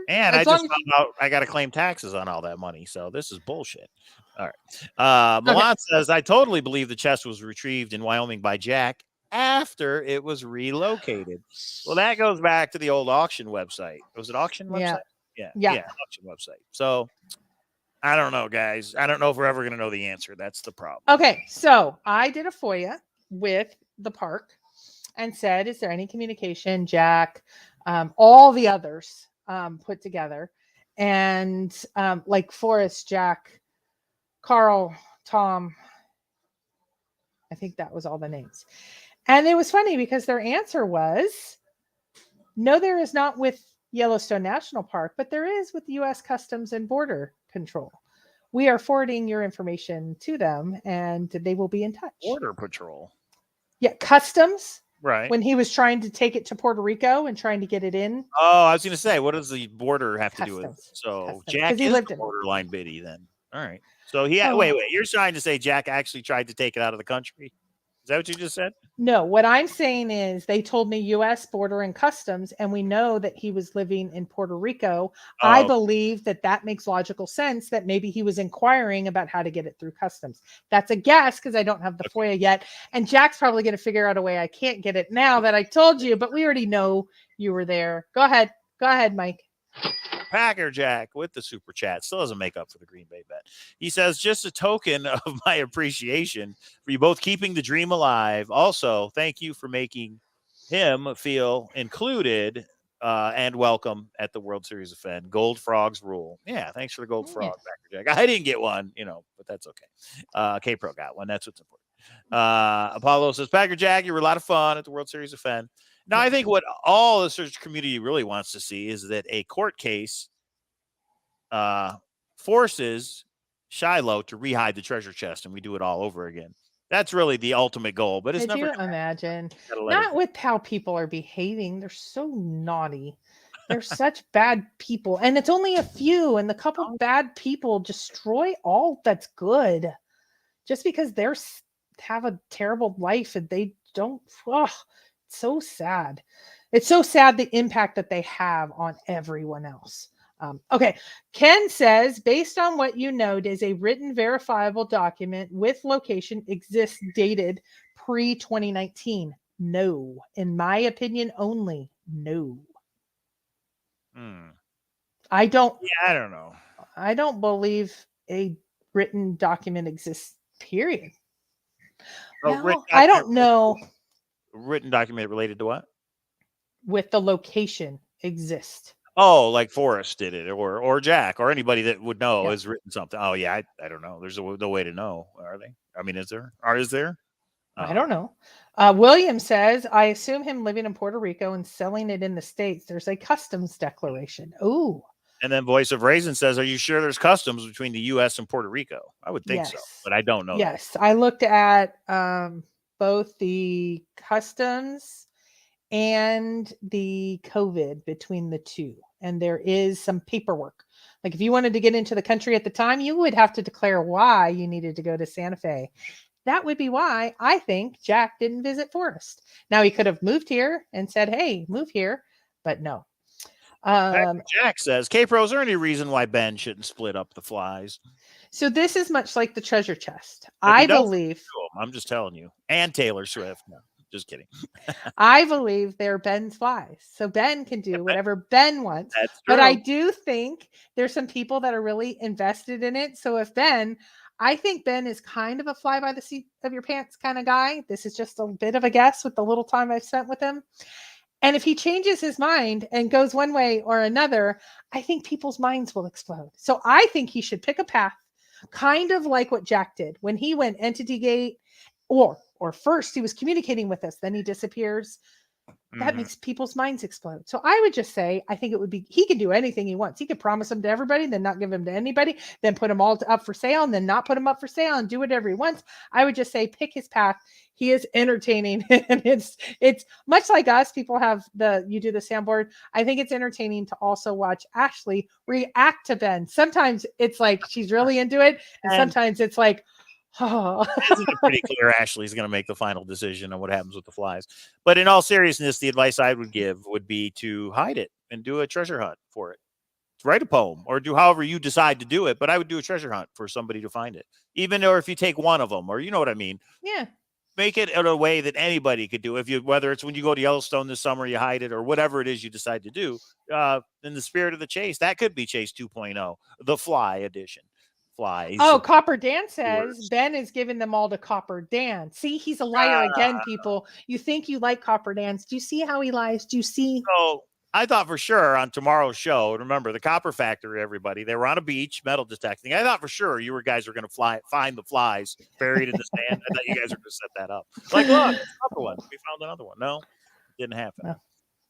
And As I long just as- found out I got to claim taxes on all that money. So this is bullshit. All right. Milan says, I totally believe the chest was retrieved in Wyoming by Jack after it was relocated. Well, that goes back to the old auction website. Was it auction website? Yeah. Auction website. So I don't know, guys. I don't know if we're ever going to know the answer. That's the problem. Okay. So I did a FOIA with the park and said, is there any communication, Jack, all the others put together, and like Forrest, Jack, Carl, Tom, I think that was all the names. And it was funny because their answer was, no, there is not with Yellowstone National Park, but there is with the U.S. Customs and Border Control. We are forwarding your information to them and they will be in touch. Border Patrol. Yeah, Customs. Right. When he was trying to take it to Puerto Rico and trying to get it in. Oh, I was going to say, what does the border have to do with it? So Customs. Jack is the borderline biddy then. All right. So wait. You're trying to say Jack actually tried to take it out of the country? Is that what you just said? No, what I'm saying is they told me U.S. Border and Customs, and we know that he was living in Puerto Rico. Oh. I believe that makes logical sense, that maybe he was inquiring about how to get it through Customs. That's a guess because I don't have the FOIA yet. And Jack's probably going to figure out a way I can't get it now that I told you, but we already know you were there. Go ahead. Go ahead, Mike. Packer Jack with the super chat still doesn't make up for the Green Bay bet. He says, just a token of my appreciation for you both keeping the dream alive. Also, thank you for making him feel included and welcome at the World Series of Fenn. Gold Frogs rule. Yeah, thanks for the gold frog, Packer Jack. I didn't get one, but that's okay. K-Pro got one. That's what's important. Apollo says, Packer Jack, you were a lot of fun at the World Series of Fenn. Now, I think what all the search community really wants to see is that a court case forces Shiloh to rehide the treasure chest, and we do it all over again. That's really the ultimate goal. But it's Could never. you imagine? Not with how people are behaving. They're so naughty. They're such bad people, and it's only a few. And the couple bad people destroy all that's good, just because they're have a terrible life and they don't. Oh, so sad. It's so sad the impact that they have on everyone else. Okay. Ken says, based on what you know, does a written verifiable document with location exist dated pre-2019? No. In my opinion only, no. I don't. Yeah, I don't know. I don't believe a written document exists, period. Well, I don't know. Written document related to what? With the location exist. Oh, like Forrest did it, or Jack, or anybody that would know has written something. Oh yeah, I don't know. There's no way to know, are they? I mean, is there? Or is there? I don't know. William says, I assume him living in Puerto Rico and selling it in the States. There's a customs declaration. Ooh. And then Voice of Raisin says, are you sure there's customs between the U.S. and Puerto Rico? I would think so, but I don't know. Yes, I looked at both the customs and the COVID between the two. And there is some paperwork. Like if you wanted to get into the country at the time, you would have to declare why you needed to go to Santa Fe. That would be why I think Jack didn't visit Forrest. Now he could have moved here and said, hey, move here, but no. Jack says, K-Pro, is there any reason why Ben shouldn't split up the flies? So this is much like the treasure chest. I believe. I'm just telling you. And Taylor Swift. No, just kidding. I believe they're Ben's flies. So Ben can do whatever Ben wants. That's true. But I do think there's some people that are really invested in it. So if Ben, I think Ben is kind of a fly by the seat of your pants kind of guy. This is just a bit of a guess with the little time I've spent with him. And if he changes his mind and goes one way or another, I think people's minds will explode. So I think he should pick a path, kind of like what Jack did when he went Entity Gate, or first he was communicating with us, then he disappears. That makes people's minds explode. So I would just say, I think it would be, he can do anything he wants. He could promise them to everybody, then not give them to anybody, then put them all up for sale, and then not put them up for sale, and do whatever he wants. I would just say, pick his path. He is entertaining. And it's much like us. People have you do the soundboard. I think it's entertaining to also watch Ashley react to Ben. Sometimes it's like she's really into it. And sometimes it's like, oh. Isn't it pretty clear Ashley's going to make the final decision on what happens with the flies? But in all seriousness, the advice I would give would be to hide it and do a treasure hunt for it. Write a poem or do however you decide to do it. But I would do a treasure hunt for somebody to find it, even or if you take one of them, or you know what I mean. Yeah. Make it in a way that anybody could do. Whether it's when you go to Yellowstone this summer, you hide it, or whatever it is you decide to do. In the spirit of the chase, that could be Chase 2.0, the Fly edition. Flies. Oh, Copper Dan says Ben is giving them all to Copper Dan. See, he's a liar again, people. You think you like Copper Dan's. Do you see how he lies? Do you see? So I thought for sure on tomorrow's show, remember the Copper Factory, everybody, they were on a beach, metal detecting. I thought for sure you guys were going to find the flies buried in the sand. I thought you guys were going to set that up. Like, look, another one. We found another one. No, didn't happen. No.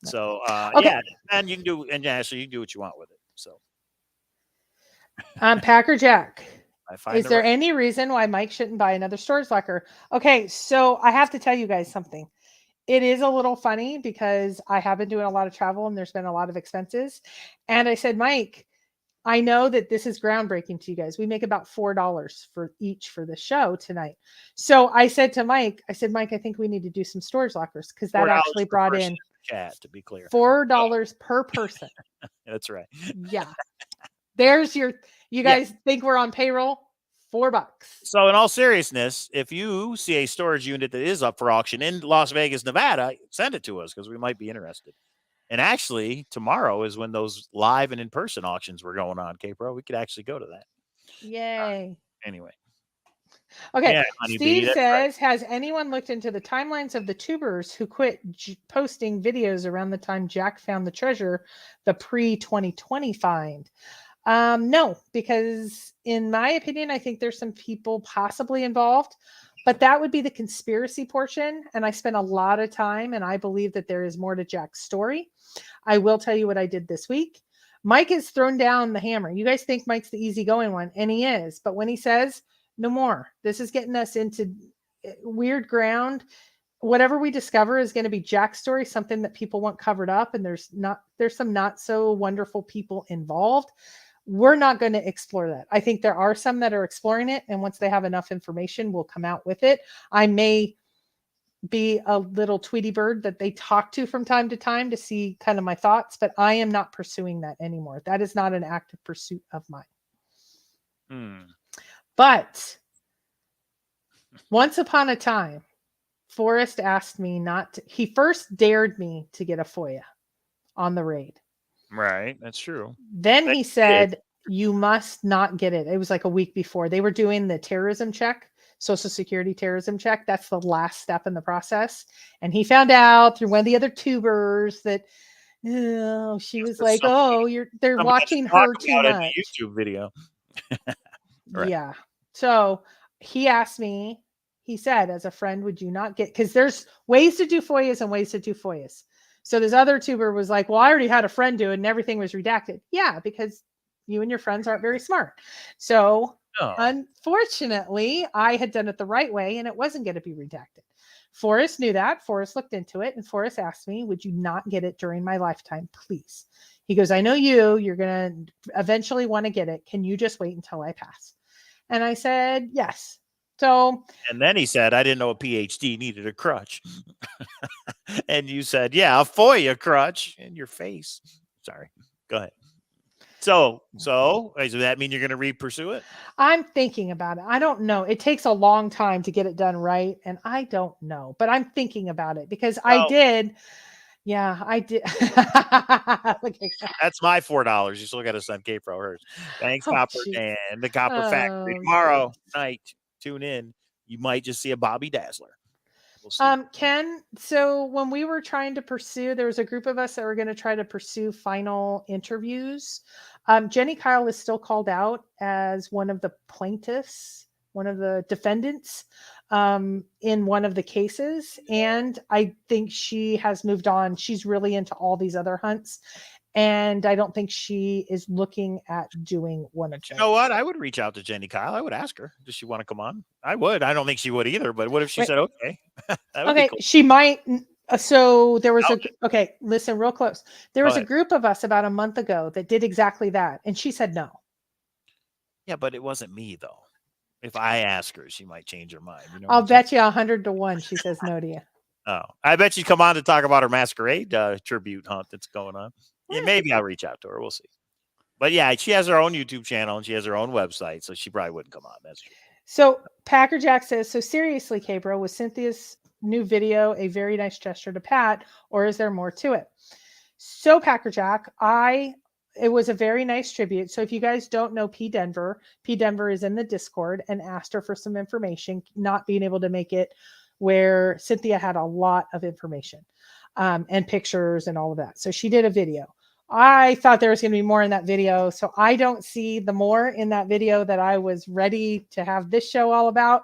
So, okay. Yeah, and you can do, and Ashley, you can do what you want with it. So. Packer Jack, is there right. any reason why Mike shouldn't buy another storage locker? Okay, so I have to tell you guys something. It is a little funny because I have been doing a lot of travel and there's been a lot of expenses. And I said, Mike, I know that this is groundbreaking to you guys. We make about $4 for each for the show tonight. So I said to Mike, I think we need to do some storage lockers because that actually brought in chat, to be clear, $4 per person. That's right. Yeah. There's you guys think we're on payroll? $4. So in all seriousness, if you see a storage unit that is up for auction in Las Vegas, Nevada, send it to us because we might be interested. And actually, tomorrow is when those live and in-person auctions were going on, K-Pro. We could actually go to that. Yay. Anyway. Okay. Yeah, Steve says, has anyone looked into the timelines of the tubers who quit posting videos around the time Jack found the treasure, the pre-2020 find? No, because in my opinion, I think there's some people possibly involved, but that would be the conspiracy portion. And I spent a lot of time and I believe that there is more to Jack's story. I will tell you what I did this week. Mike has thrown down the hammer. You guys think Mike's the easygoing one, and he is. But when he says no more, this is getting us into weird ground. Whatever we discover is going to be Jack's story, something that people want covered up. And there's some not so wonderful people involved. We're not going to explore that. I think there are some that are exploring it. And once they have enough information, we'll come out with it. I may be a little Tweety bird that they talk to from time to time to see kind of my thoughts, but I am not pursuing that anymore. That is not an active pursuit of mine. But once upon a time, Forrest asked me he first dared me to get a FOIA on the raid. Right. That's true. Then he said, you must not get it. It was like a week before. They were doing the terrorism check, Social Security terrorism check. That's the last step in the process. And he found out through one of the other tubers that she was like, they're watching her too much. YouTube video. Right. Yeah. So he asked me, he said, as a friend, would you not get, because there's ways to do FOIAs and ways to do FOIAs. So this other tuber was like, well, I already had a friend do it and everything was redacted. Yeah, because you and your friends aren't very smart. So unfortunately, I had done it the right way and it wasn't going to be redacted. Forrest knew that. Forrest looked into it and Forrest asked me, would you not get it during my lifetime, please? He goes, I know you're going to eventually want to get it. Can you just wait until I pass? And I said, yes. So, and then he said, I didn't know a PhD needed a crutch. And you said, yeah, a FOIA crutch in your face. Sorry. Go ahead. So does that mean you're going to pursue it? I'm thinking about it. I don't know. It takes a long time to get it done right. And I don't know, but I'm thinking about it because I did. Yeah, I did. Look at that. That's my $4. You still got to send K-Pro hers. Thanks, Oh, Copper jeez. Dan. The Copper Factory Oh, tomorrow night. Tune in. You might just see a Bobby Dazzler. We'll see. Ken, so when we were trying to pursue, there was a group of us that were going to try to pursue final interviews. Jenny Kyle is still called out as one of the plaintiffs, one of the defendants in one of the cases. And I think she has moved on. She's really into all these other hunts. And I don't think she is looking at doing one of You them. know what? I would reach out to Jenny Kyle. I would ask her, does she want to come on? I would. I don't think she would either, but what if she Wait. said, okay? That would be Okay, cool. she might. So there was Ouch. okay, listen real close. There Go was a ahead. group of us about a month ago that did exactly that. And she said no. Yeah, but it wasn't me, though. If I ask her, she might change her mind. You know I'll what I'm saying? bet you 100 to 1 she says no to you. Oh, I bet she'd come on to talk about her masquerade tribute hunt that's going on. Yeah, maybe I'll reach out to her. We'll see. But yeah, she has her own YouTube channel and she has her own website, so she probably wouldn't come on. That's true. So Packer Jack says, so seriously, K-Bro, was Cynthia's new video a very nice gesture to Pat, or is there more to it? So Packer Jack, it was a very nice tribute. So if you guys don't know P Denver is in the Discord and asked her for some information, not being able to make it, where Cynthia had a lot of information and pictures and all of that. So she did a video. I thought there was going to be more in that video. So I don't see the more in that video that I was ready to have this show all about.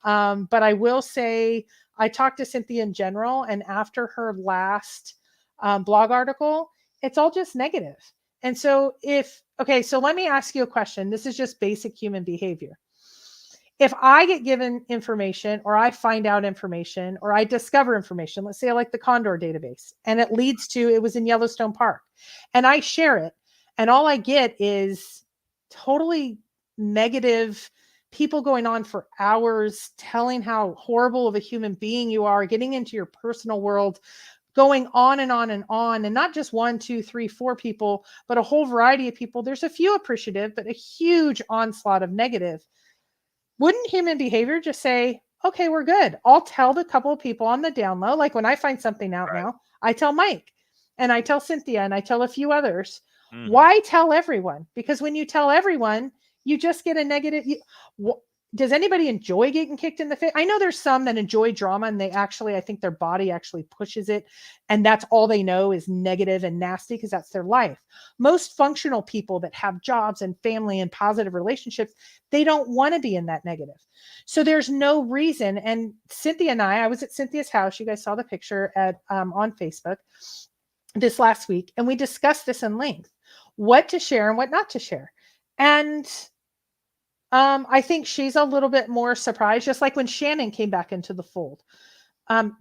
But I will say, I talked to Cynthia in general, and after her last blog article, it's all just negative. And so so let me ask you a question. This is just basic human behavior. If I get given information, or I find out information, or I discover information, let's say I like the Condor database, and it leads to, it was in Yellowstone Park, and I share it, and all I get is totally negative people going on for hours, telling how horrible of a human being you are, getting into your personal world, going on and on and on, and not just 1, 2, 3, 4 people, but a whole variety of people. There's a few appreciative, but a huge onslaught of negative. Wouldn't human behavior just say, okay, we're good. I'll tell the couple of people on the down low. Like when I find something out now, I tell Mike and I tell Cynthia and I tell a few others. Mm-hmm. Why tell everyone? Because when you tell everyone, you just get a negative. Does anybody enjoy getting kicked in the face? I know there's some that enjoy drama, and they actually, I think their body actually pushes it. And that's all they know is negative and nasty because that's their life. Most functional people that have jobs and family and positive relationships, they don't want to be in that negative. So there's no reason. And Cynthia and I was at Cynthia's house. You guys saw the picture on Facebook this last week. And we discussed this in length, what to share and what not to share. And I think she's a little bit more surprised, just like when Shannon came back into the fold.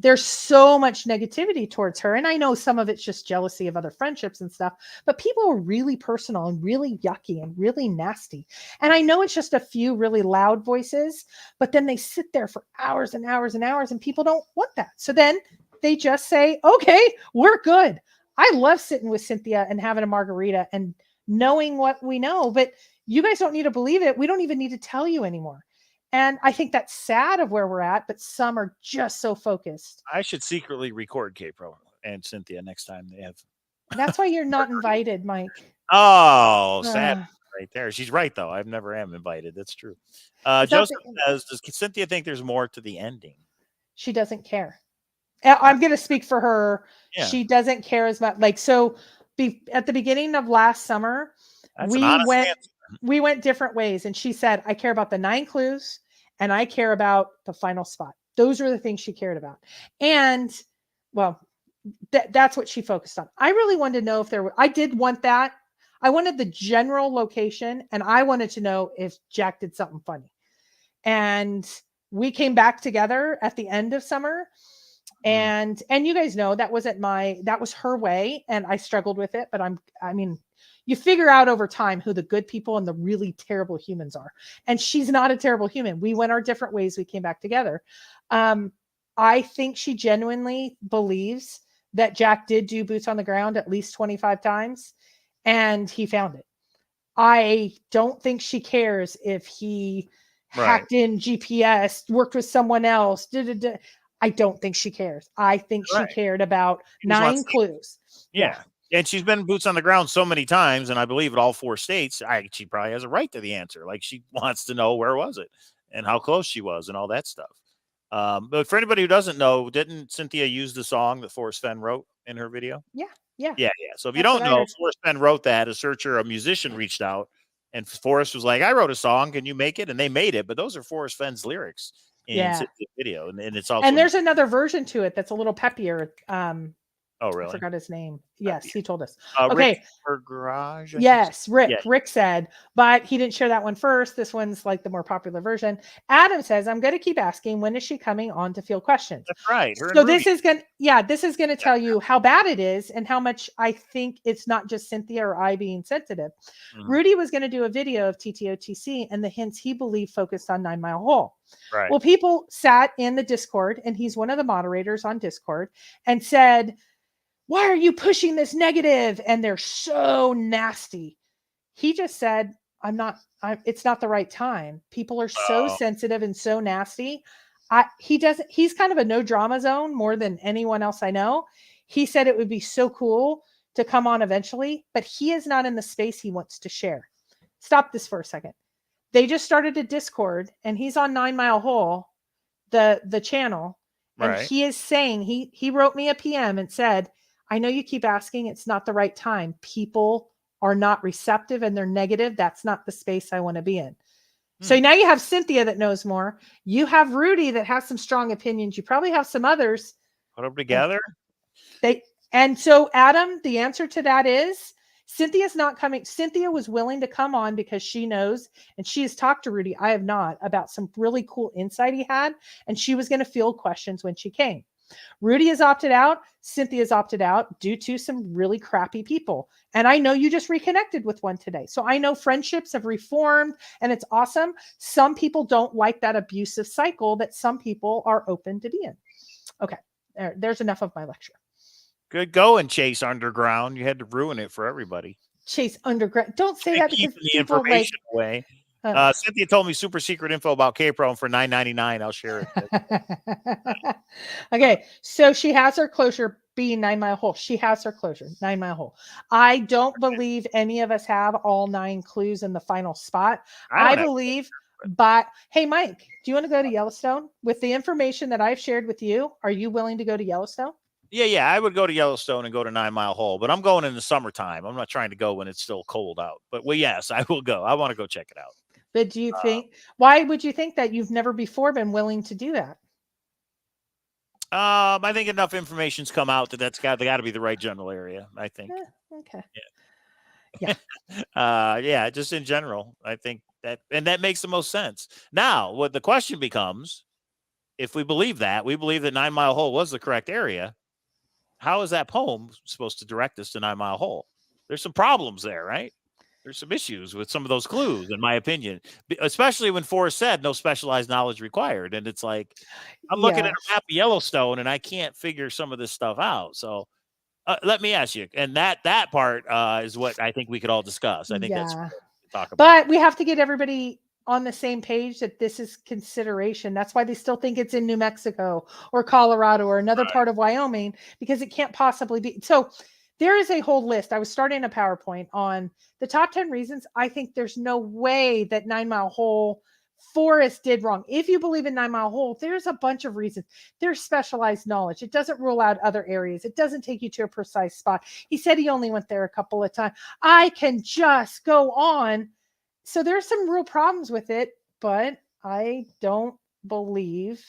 There's so much negativity towards her. And I know some of it's just jealousy of other friendships and stuff, but people are really personal and really yucky and really nasty. And I know it's just a few really loud voices, but then they sit there for hours and hours and hours, and people don't want that. So then they just say, okay, we're good. I love sitting with Cynthia and having a margarita and knowing what we know, but you guys don't need to believe it. We don't even need to tell you anymore. And I think that's sad of where we're at, but some are just so focused. I should secretly record K-Pro and Cynthia next time they have. That's why you're not invited, Mike. Oh, sad right there. She's right, though. I never am invited. That's true. Joseph says, does Cynthia think there's more to the ending? She doesn't care. I'm going to speak for her. Yeah. She doesn't care as much. Like, so at the beginning of last summer, we went different ways. And she said, I care about the 9 clues and I care about the final spot. Those were the things she cared about. And well, that's what she focused on. I really wanted to know if I did want that. I wanted the general location, and I wanted to know if Jack did something funny. And we came back together at the end of summer. And you guys know that was her way. And I struggled with it, but you figure out over time who the good people and the really terrible humans are. And she's not a terrible human. We went our different ways. We came back together. I think she genuinely believes that Jack did do boots on the ground at least 25 times and he found it. I don't think she cares if he hacked in GPS, worked with someone else. I don't think she cares. I think she cared about She just 9 wants to- clues. Yeah. And she's been boots on the ground so many times, and I believe at all 4 states, she probably has a right to the answer. Like, she wants to know where was it and how close she was and all that stuff. But for anybody who doesn't know, didn't Cynthia use the song that Forrest Fenn wrote in her video? Yeah. So if you That's don't what I know, heard. Forrest Fenn wrote that. A musician reached out, and Forrest was like, "I wrote a song. Can you make it?" And they made it. But those are Forrest Fenn's lyrics in Cynthia's video, and it's also. And there's another version to it that's a little peppier. Oh, I really? forgot his name. Yes, he told us. Okay. Rick Garage. Yes, Rick. Yeah. Rick said, but he didn't share that one first. This one's like the more popular version. Adam says, I'm going to keep asking, when is she coming on to field questions? That's right. So this is going to tell you how bad it is and how much I think it's not just Cynthia or I being sensitive. Mhm. Rudy was going to do a video of TTOTC and the hints he believed focused on 9 Mile Hole. Right. Well, people sat in the Discord, and he's one of the moderators on Discord, and said, why are you pushing this negative? And they're so nasty. He just said, it's not the right time. People are so sensitive and so nasty. He's kind of a no drama zone more than anyone else I know. He said it would be so cool to come on eventually, but he is not in the space he wants to share. Stop this for a second. They just started a Discord, and he's on 9 Mile Hole, the channel. And he is saying, he wrote me a PM and said, I know you keep asking, it's not the right time. People are not receptive and they're negative. That's not the space I want to be in. So now you have Cynthia that knows more. You have Rudy that has some strong opinions. You probably have some others. Put them together. And so, Adam, the answer to that is Cynthia's not coming. Cynthia was willing to come on because she knows, and she has talked to Rudy, I have not, about some really cool insight he had, and she was going to field questions when she came. Rudy has opted out. Cynthia's opted out due to some really crappy people. And I know you just reconnected with one today. So I know friendships have reformed and it's awesome. Some people don't like that abusive cycle that some people are open to be in. Okay. There's enough of my lecture. Good going, Chase Underground. You had to ruin it for everybody. Chase Underground. Don't say that because the information away. Cynthia told me super secret info about K-Pro for $9.99. I'll share it. Okay, so she has her closure being 9 Mile Hole. She has her closure, 9 Mile Hole. I don't believe any of us have all 9 clues in the final spot. I believe, but hey, Mike, do you want to go to Yellowstone? With the information that I've shared with you, are you willing to go to Yellowstone? Yeah, I would go to Yellowstone and go to 9 Mile Hole, but I'm going in the summertime. I'm not trying to go when it's still cold out. But yes, I will go. I want to go check it out. But do you think, why would you think that you've never before been willing to do that? I think enough information's come out that they got to be the right general area, I think. Okay. Yeah, just in general, I think that makes the most sense. Now, what the question becomes, if we believe that 9 Mile Hole was the correct area, how is that poem supposed to direct us to 9 Mile Hole? There's some problems there, right? There's some issues with some of those clues, in my opinion, especially when Forrest said no specialized knowledge required. And it's like, I'm looking at a map of Yellowstone and I can't figure some of this stuff out. So let me ask you, and that part is what I think we could all discuss. I think that's what we talk about. But we have to get everybody on the same page that this is consideration. That's why they still think it's in New Mexico or Colorado or another part of Wyoming, because it can't possibly be. So there is a whole list. I was starting a PowerPoint on the top 10 reasons I think there's no way that 9 Mile Hole Forrest did wrong. If you believe in 9 Mile Hole, there's a bunch of reasons. There's specialized knowledge. It doesn't rule out other areas. It doesn't take you to a precise spot. He said he only went there a couple of times. I can just go on. So there's some real problems with it, but I don't believe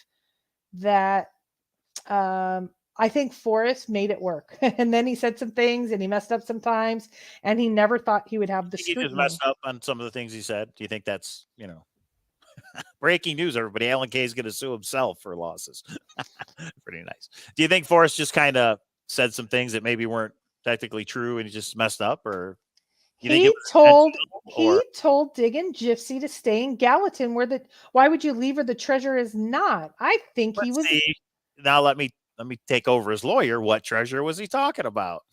that I think Forrest made it work. And then he said some things and he messed up sometimes, and he never thought he would have the scrutiny. He just messed up on some of the things he said. Do you think that's, breaking news, everybody? Alan Kay is going to sue himself for losses. Pretty nice. Do you think Forrest just kind of said some things that maybe weren't technically true and he just messed up, or he told Diggin' Gypsy to stay in Gallatin why would you leave where the treasure is not? I think now let me take over as lawyer. What treasure was he talking about?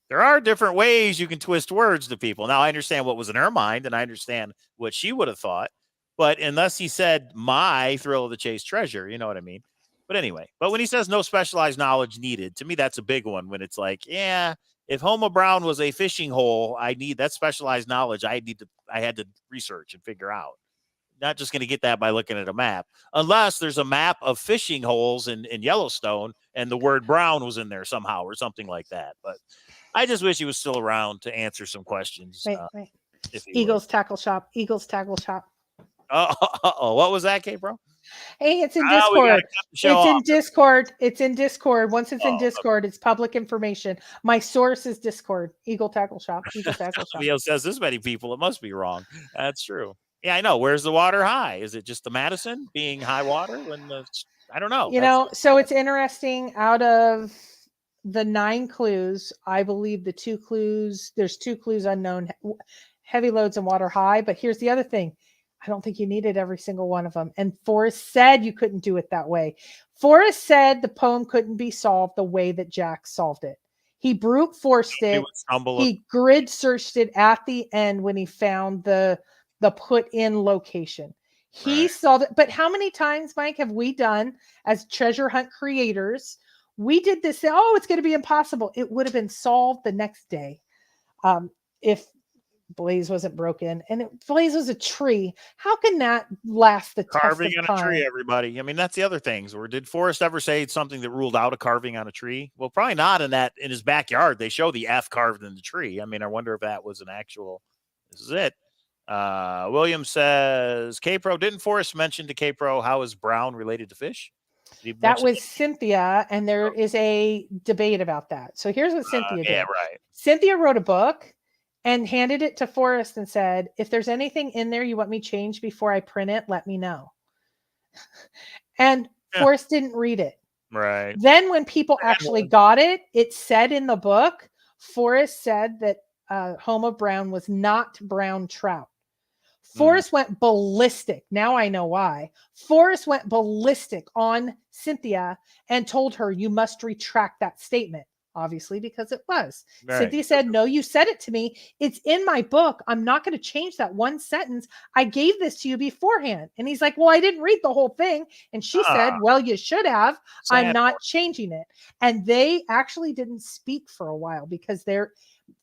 There are different ways you can twist words to people. Now I understand what was in her mind and I understand what she would have thought, but unless he said my thrill of the chase treasure, you know what I mean? But anyway, but when he says no specialized knowledge needed, to me, that's a big one. When it's like, yeah, if Homer Brown was a fishing hole, I need that specialized knowledge. I had to research and figure out. Not just going to get that by looking at a map, unless there's a map of fishing holes in Yellowstone and the word Brown was in there somehow or something like that. But I just wish he was still around to answer some questions. Wait. If he Eagles tackle shop. Eagles tackle shop. Oh, what was that, K bro? Hey, it's in We gotta Discord. cut the show It's in off. Discord. It's in Discord. Once it's in Oh, Discord, it's public information. My source is Discord. Eagle tackle shop. Eagle tackle shop. Leo says this many people, it must be wrong. That's true. Yeah, I know. Where's the water high? Is it just the Madison being high water when I don't know. You know, so it's interesting. Out of the 9 clues, I believe there's 2 clues unknown, heavy loads and water high. But here's the other thing. I don't think you needed every single one of them. And Forrest said you couldn't do it that way. Forrest said the poem couldn't be solved the way that Jack solved it. He brute forced it. He grid searched it at the end when he found the put in location. He solved it. But how many times, Mike, have we done as treasure hunt creators? We did this. Oh, it's going to be impossible. It would have been solved the next day if Blaze wasn't broken, and Blaze was a tree. How can that last the carving test of on time? a tree? Everybody, I mean, that's the other things. Or did Forrest ever say something that ruled out a carving on a tree? Well, probably not. In his backyard, they show the F carved in the tree. I mean, I wonder if that was an actual. This is it. William says, K-Pro, didn't Forrest mention to K-Pro how is Brown related to fish? That was Cynthia, and there is a debate about that. So here's what Cynthia did. Yeah, right. Cynthia wrote a book and handed it to Forrest and said, if there's anything in there you want me changed before I print it, let me know. And Forrest didn't read it. Right. Then when people actually got it, it said in the book, Forrest said that Homer Brown was not brown trout. Forrest went ballistic. Now I know why. Forrest went ballistic on Cynthia and told her, you must retract that statement. Obviously, because it was. Right. Cynthia said, no, you said it to me. It's in my book. I'm not going to change that one sentence. I gave this to you beforehand. And he's like, well, I didn't read the whole thing. And she said, well, you should have. I'm not changing it. And they actually didn't speak for a while because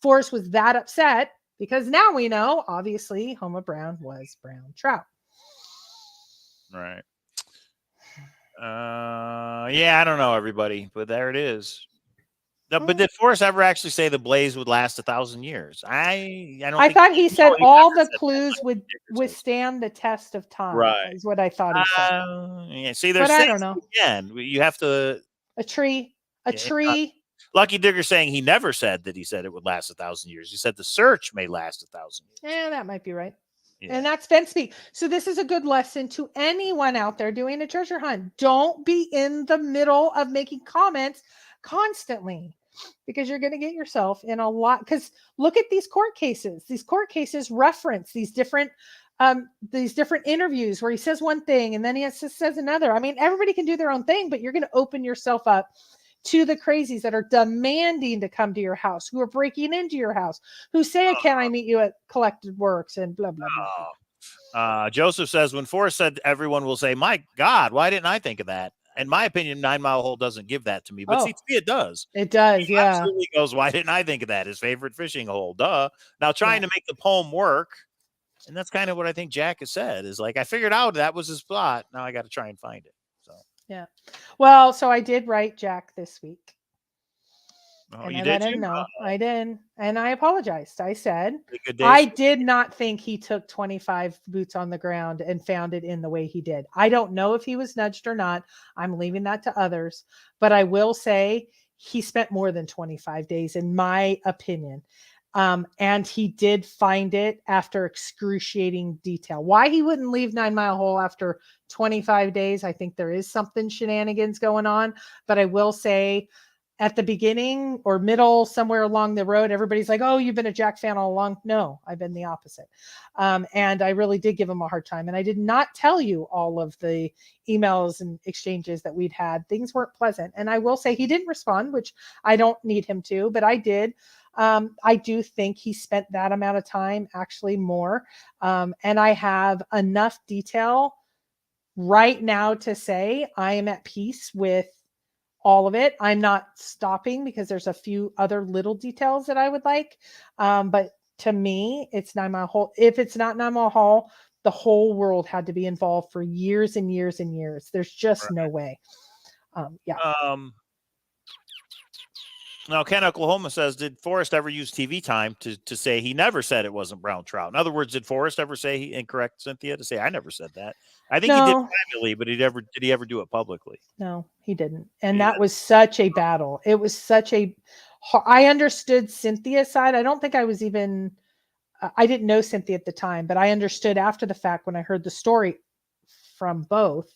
Forrest was that upset. Because now we know, obviously, Homer Brown was brown trout. Right. Yeah, I don't know, everybody, but there it is. No, but did Forrest ever actually say the blaze would last 1,000 years? I thought he said all the clues would withstand the test of time. Right. Is what I thought he said. Yeah. See, there's I don't know. Again, you have to. A tree. Lucky Digger saying he never said that he said it would last 1,000 years. He said the search may last 1,000 years. Yeah, that might be right. Yeah. And that's Fenn speak. So this is a good lesson to anyone out there doing a treasure hunt. Don't be in the middle of making comments constantly because you're going to get yourself in a lot. Because look at these court cases. These court cases reference these different interviews where he says one thing and then he says another. I mean, everybody can do their own thing, but you're going to open yourself up to the crazies that are demanding to come to your house, who are breaking into your house, who say, can I meet you at Collected Works and blah, blah, blah. Joseph says, when Forrest said everyone will say, my God, why didn't I think of that? In my opinion, 9 Mile Hole doesn't give that to me, but see, it does. It does, he absolutely goes, why didn't I think of that? His favorite fishing hole, duh. Now trying to make the poem work, and that's kind of what I think Jack has said, is like, I figured out that was his plot. Now I got to try and find it. So yeah. Well, so I did write Jack this week. Oh, and you I did? let him know. I did. And I apologized. I said, good I did not think he took 25 boots on the ground and found it in the way he did. I don't know if he was nudged or not. I'm leaving that to others. But I will say he spent more than 25 days, in my opinion. And he did find it after excruciating detail. Why he wouldn't leave 9 Mile Hole after 25 days, I think there is something shenanigans going on. But I will say, at the beginning or middle, somewhere along the road, everybody's like, oh, you've been a Jack fan all along. No, I've been the opposite. And I really did give him a hard time. And I did not tell you all of the emails and exchanges that we'd had. Things weren't pleasant. And I will say he didn't respond, which I don't need him to, but I did. I do think he spent that amount of time, actually more. And I have enough detail right now to say I am at peace with all of it. I'm not stopping because there's a few other little details that I would like. But to me, it's 9 Mile Hole. If it's not 9 Mile Hole, the whole world had to be involved for years and years and years. There's just no way. Yeah. Now, Ken Oklahoma says, did Forrest ever use TV time to say he never said it wasn't brown trout? In other words, did Forrest ever say he incorrect Cynthia to say I never said that? I think he did privately, but did he ever do it publicly? No, he didn't. And that was such a battle. It was such a. I understood Cynthia's side. I don't think I was even. I didn't know Cynthia at the time, but I understood after the fact when I heard the story from both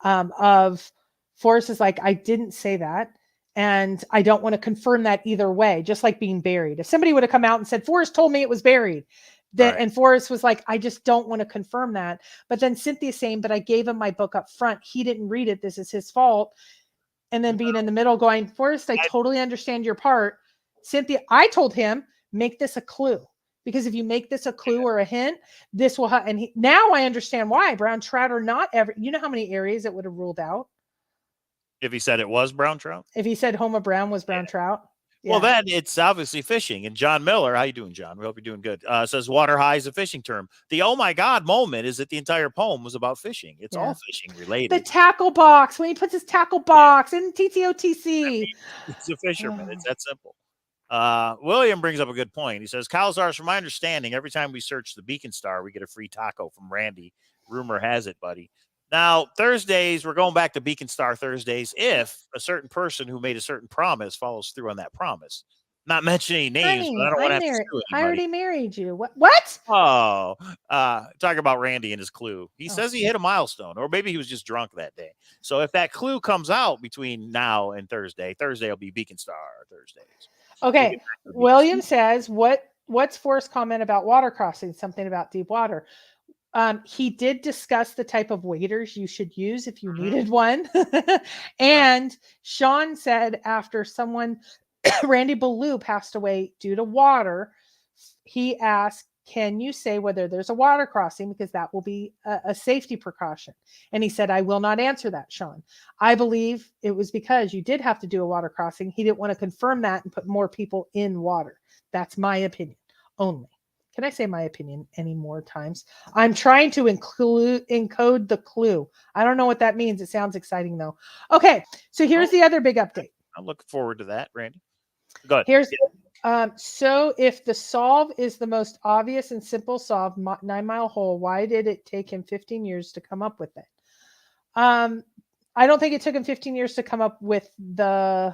of Forrest is like, I didn't say that. And I don't want to confirm that either way, just like being buried. If somebody would have come out and said, Forrest told me it was buried, then, and Forrest was like, I just don't want to confirm that. But then Cynthia's saying, but I gave him my book up front. He didn't read it. This is his fault. And then being in the middle going, Forrest, I totally understand your part. Cynthia, I told him, make this a clue. Because if you make this a clue or a hint, this will have, and now I understand why brown trout are not ever, you know how many areas it would have ruled out? If he said it was brown trout? If he said Homer Brown was brown trout? Yeah. Well, then it's obviously fishing. And John Miller, how you doing, John? We hope you're doing good. Says water high is a fishing term. The oh my God moment is that the entire poem was about fishing. It's all fishing related. The tackle box, when he puts his tackle box in TTOTC. It's a fisherman. It's that simple. William brings up a good point. He says, Cowlazars, from my understanding, every time we search the Beacon Star, we get a free taco from Randy. Rumor has it, buddy. Now, Thursdays, we're going back to Beacon Star Thursdays if a certain person who made a certain promise follows through on that promise. Not mentioning any names, Honey, but I don't want to have to sue anybody. I already married you. What? Oh, talking about Randy and his clue. He says he hit a milestone, or maybe he was just drunk that day. So if that clue comes out between now and Thursday will be Beacon Star Thursdays. Okay. William says, what's Forrest's comment about water crossing? Something about deep water. He did discuss the type of waders you should use if you needed one. And Sean said after someone, Randy Ballou, passed away due to water, he asked, can you say whether there's a water crossing? Because that will be a safety precaution. And he said, I will not answer that, Sean. I believe it was because you did have to do a water crossing. He didn't want to confirm that and put more people in water. That's my opinion only. Can I say my opinion any more times? I'm trying to encode the clue. I don't know what that means. It sounds exciting though. Okay. So here's the other big update. I'm looking forward to that, Randy. Go ahead. Here's so if the solve is the most obvious and simple solve, 9 Mile Hole, why did it take him 15 years to come up with it? I don't think it took him 15 years to come up with I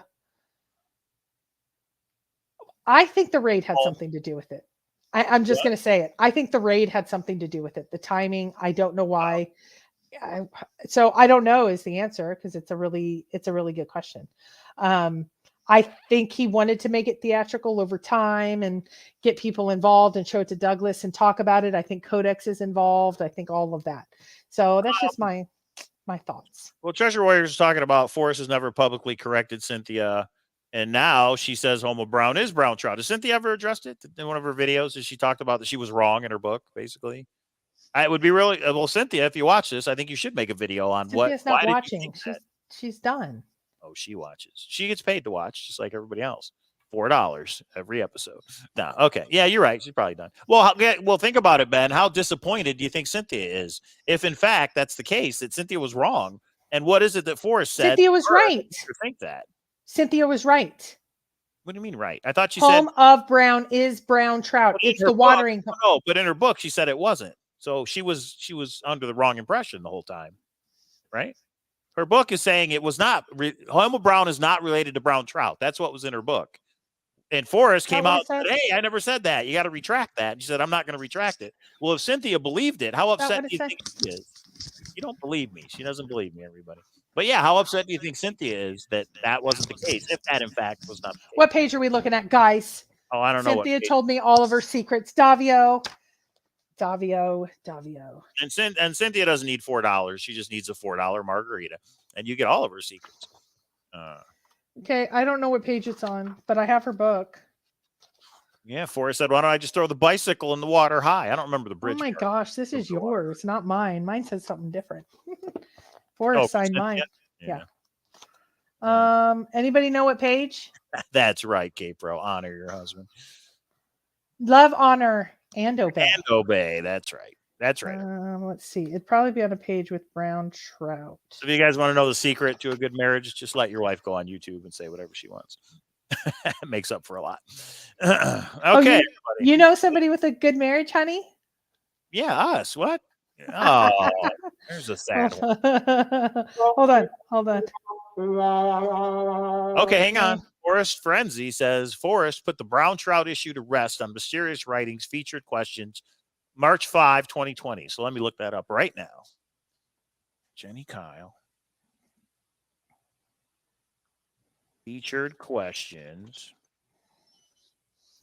think the raid had something to do with it. I'm just going to say it. I think the raid had something to do with it. The timing, I don't know why. So I don't know is the answer because it's a really good question. I think he wanted to make it theatrical over time and get people involved and show it to Douglas and talk about it. I think Codex is involved. I think all of that. So that's just my thoughts. Well, Treasure Warriors is talking about Forrest has never publicly corrected Cynthia. And now she says Homo Brown is brown trout. Has Cynthia ever addressed it in one of her videos? Has she talked about that she was wrong in her book, basically? It would be really well, Cynthia, if you watch this, I think you should make a video on Cynthia's not watching. She's done. Oh, she watches. She gets paid to watch, just like everybody else. $4 every episode. No, okay. Yeah, you're right. She's probably done. Well, think about it, Ben. How disappointed do you think Cynthia is if, in fact, that's the case, that Cynthia was wrong? And what is it that Forrest said? Cynthia was right. You think that. Cynthia was right. What do you mean right? I thought she said home of brown is brown trout. It's the watering. No, but in her book she said it wasn't. So she was under the wrong impression the whole time, right? Her book is saying it was not. Homo Brown is not related to brown trout. That's what was in her book. And Forrest came out and said, hey, I never said that. You got to retract that. And she said, I'm not going to retract it. Well, if Cynthia believed it, how upset do you think she is? You don't believe me. She doesn't believe me, everybody. But yeah, how upset do you think Cynthia is that wasn't the case, if that, in fact, was not the case? What page are we looking at, guys? Oh, I don't know. Cynthia told me all of her secrets. Davio. And Cynthia doesn't need $4. She just needs a $4 margarita. And you get all of her secrets. Okay, I don't know what page it's on, but I have her book. Yeah, Forrest said, why don't I just throw the bicycle in the water high? I don't remember the bridge. Oh my gosh, this is yours, not mine. Mine says something different. Forrest for signed mine. Cynthia? Yeah. Anybody know what page? That's right, K-Pro. Honor your husband. Love, honor, and obey. And obey. That's right. That's right. Let's see. It'd probably be on a page with brown trout. So if you guys want to know the secret to a good marriage, just let your wife go on YouTube and say whatever she wants. It makes up for a lot. Okay. You know somebody with a good marriage, honey? Yeah, us. What? Oh, there's a sad one. Hold on. Okay, hang on. Forrest Frenzy says Forrest put the brown trout issue to rest on mysterious writings featured questions March 5, 2020. So let me look that up right now. Jenny Kyle. Featured questions.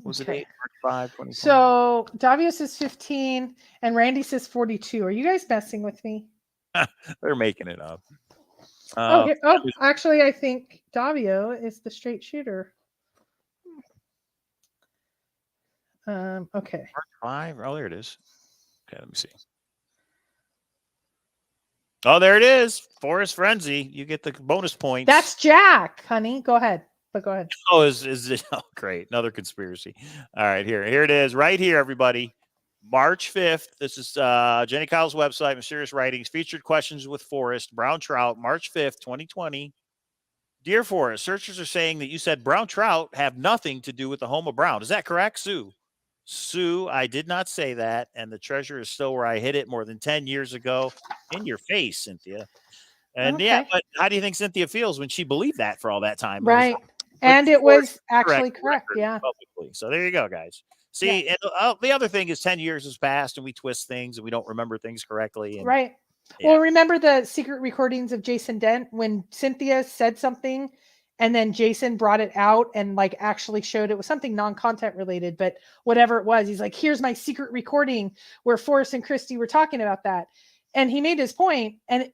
Was it 8 March 5, 2020? So Davio says 15 and Randy says 42. Are you guys messing with me? They're making it up. Actually, I think Davio is the straight shooter. Okay. March 5. Oh, there it is. Okay, let me see. Oh, there it is. Forrest Frenzy. You get the bonus points. That's Jack, honey. Go ahead. Go ahead. Oh, is it? Oh, great. Another conspiracy. All right, here it is right here, everybody. March 5th. This is Jenny Kyle's website, Mysterious Writings, featured questions with Forrest, brown trout, March 5th, 2020. Dear Forrest, searchers are saying that you said brown trout have nothing to do with the home of Brown. Is that correct, Sue? Sue, I did not say that, and the treasure is still where I hid it more than 10 years ago. In your face, Cynthia. And yeah, but how do you think Cynthia feels when she believed that for all that time? Right. And it was actually correct. Yeah. Publicly. So there you go, guys. See, and the other thing is 10 years has passed and we twist things and we don't remember things correctly. And, right. Yeah. Well, remember the secret recordings of Jason Dent when Cynthia said something and then Jason brought it out and like actually showed it was something non-content related, but whatever it was, he's like, here's my secret recording where Forrest and Christy were talking about that. And he made his point and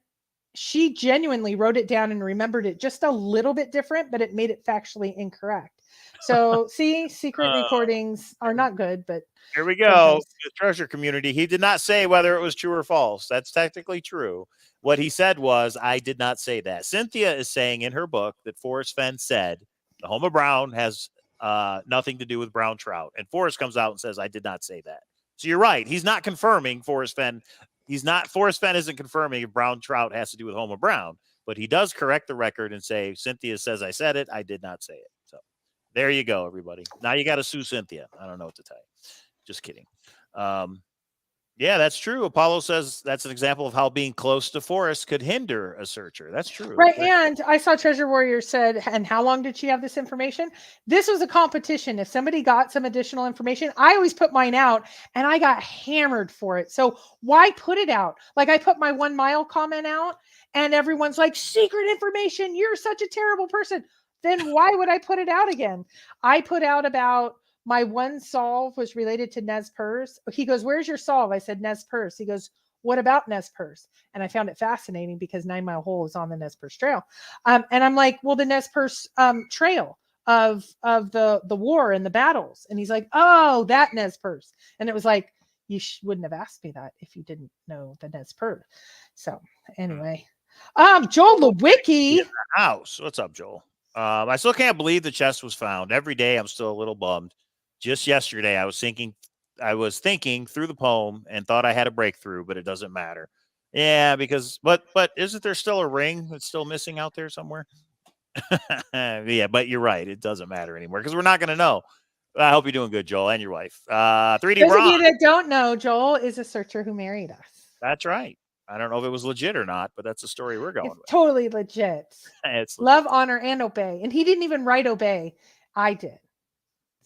she genuinely wrote it down and remembered it just a little bit different, but it made it factually incorrect. So see, secret recordings are not good, but here we go. The treasure community. He did not say whether it was true or false. That's technically true. What he said was, I did not say that. Cynthia is saying in her book that Forrest Fenn said the home of Brown has nothing to do with brown trout. And Forrest comes out and says, I did not say that. So you're right. He's not confirming Forrest Fenn. Forrest Fenn isn't confirming if brown trout has to do with home of Brown, but he does correct the record and say, Cynthia says I said it. I did not say it. So there you go, everybody. Now you got to sue Cynthia. I don't know what to tell you. Just kidding. Yeah, that's true. Apollo says that's an example of how being close to Forrest could hinder a searcher. That's true. Right. And I saw Treasure Warrior said, and how long did she have this information? This was a competition. If somebody got some additional information, I always put mine out and I got hammered for it. So why put it out? Like I put my 1 mile comment out and everyone's like, secret information. You're such a terrible person. Then why would I put it out again? I put out about my one solve was related to Nez Perce. He goes, where's your solve? I said, Nez Perce. He goes, what about Nez Perce? And I found it fascinating because 9 Mile Hole is on the Nez Perce Trail. And I'm like, well, the Nez Perce trail of the war and the battles. And he's like, oh, that Nez Perce. And it was like, you wouldn't have asked me that if you didn't know the Nez Perce. So anyway, Joel Lewicki. House. What's up, Joel? I still can't believe the chest was found. Every day I'm still a little bummed. Just yesterday, I was thinking through the poem and thought I had a breakthrough, but it doesn't matter. Yeah, because but isn't there still a ring that's still missing out there somewhere? Yeah, but you're right. It doesn't matter anymore because we're not going to know. I hope you're doing good, Joel, and your wife. 3D Those Ron. of you that don't know, Joel is a searcher who married us. That's right. I don't know if it was legit or not, but that's the story we're going with. Totally legit. It's legit. Love, honor, and obey. And he didn't even write obey. I did.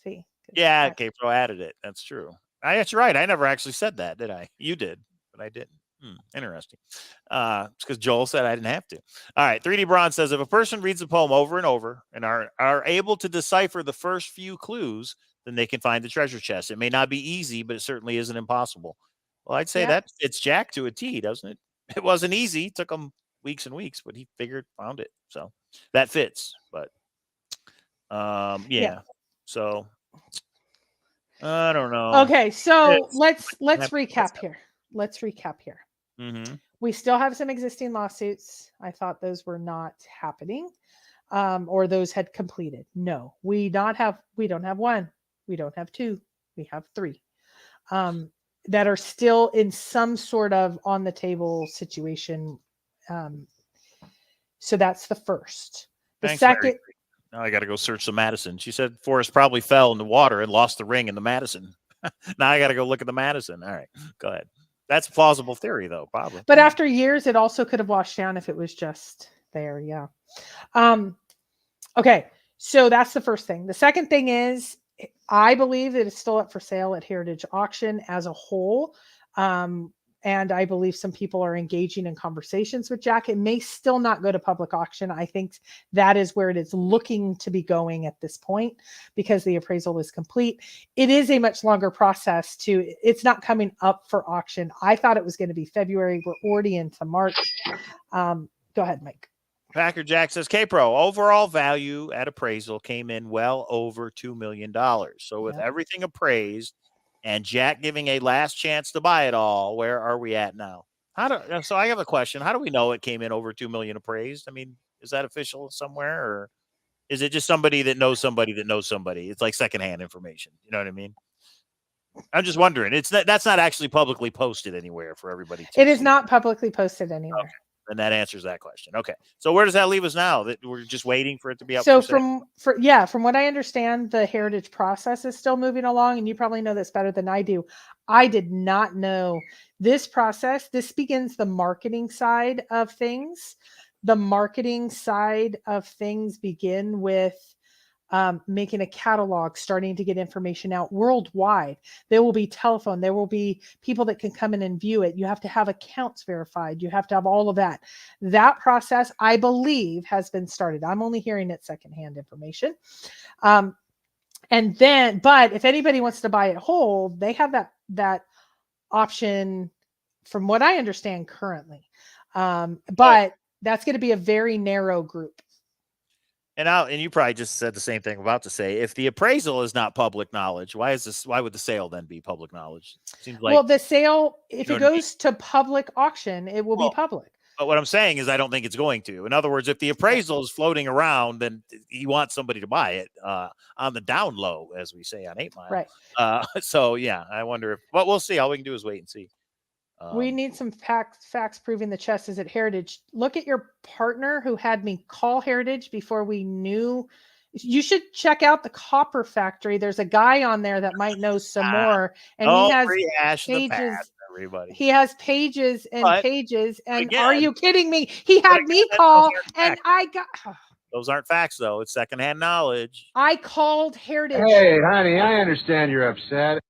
See? Yeah, K-Pro added it. That's true. That's right. I never actually said that, did I? You did, but I didn't. Interesting. It's because Joel said I didn't have to. All right. 3D Bronze says, if a person reads the poem over and over and are able to decipher the first few clues, then they can find the treasure chest. It may not be easy, but it certainly isn't impossible. Well, I'd say that it's Jack to a T, doesn't it? It wasn't easy. It took him weeks and weeks, but he found it. So that fits. But yeah. So I don't know. Okay, so let's recap here. Let's recap here. Mm-hmm. We still have some existing lawsuits. I thought those were not happening, or those had completed. No, we don't have one. We don't have two. We have three that are still in some sort of on the table situation. So that's the first. The Thanks, second. Mary. Now I got to go search the Madison. She said Forrest probably fell in the water and lost the ring in the Madison. Now I got to go look at the Madison. All right, go ahead. That's a plausible theory, though, probably. But after years, it also could have washed down if it was just there. Yeah. Okay. So that's the first thing. The second thing is, I believe that it's still up for sale at Heritage Auction as a whole. And I believe some people are engaging in conversations with Jack. It may still not go to public auction. I think that is where it is looking to be going at this point because the appraisal is complete. It is a much longer process it's not coming up for auction. I thought it was going to be February. We're already into March. Go ahead, Mike. Packer Jack says, K-Pro, overall value at appraisal came in well over $2 million. So with everything appraised and Jack giving a last chance to buy it all, where are we at now? So I have a question. How do we know it came in over $2 million appraised? I mean, is that official somewhere, or is it just somebody that knows somebody that knows somebody? It's like secondhand information. You know what I mean? I'm just wondering. That's not actually publicly posted anywhere for everybody. It is not publicly posted anywhere. Okay. And that answers that question. Okay. So where does that leave us now? That we're just waiting for it to be up? So from what I understand, the heritage process is still moving along, and you probably know this better than I do. I did not know this process. This begins the marketing side of things. The marketing side of things begin with making a catalog, starting to get information out worldwide. There will be telephone. There will be people that can come in and view it. You have to have accounts verified. You have to have all of that. That process, I believe, has been started. I'm only hearing it secondhand information. But if anybody wants to buy it whole, they have that option from what I understand currently. But that's going to be a very narrow group. And you probably just said the same thing I'm about to say. If the appraisal is not public knowledge, why would the sale then be public knowledge? Seems like the sale, if it goes to public auction, it will be public. But what I'm saying is I don't think it's going to. In other words, if the appraisal is floating around, then he wants somebody to buy it on the down low, as we say on 8 Mile. Right. So yeah, I wonder if, but we'll see. All we can do is wait and see. We need some facts proving the chest is at Heritage. Look at your partner who had me call Heritage before we knew. You should check out the Copper Factory. There's a guy on there that might know some more. And he has pages. Everybody. He has pages and pages. And again, are you kidding me? He had me call and I got... Those aren't facts, though. It's secondhand knowledge. I called Heritage. Hey, honey, I understand you're upset.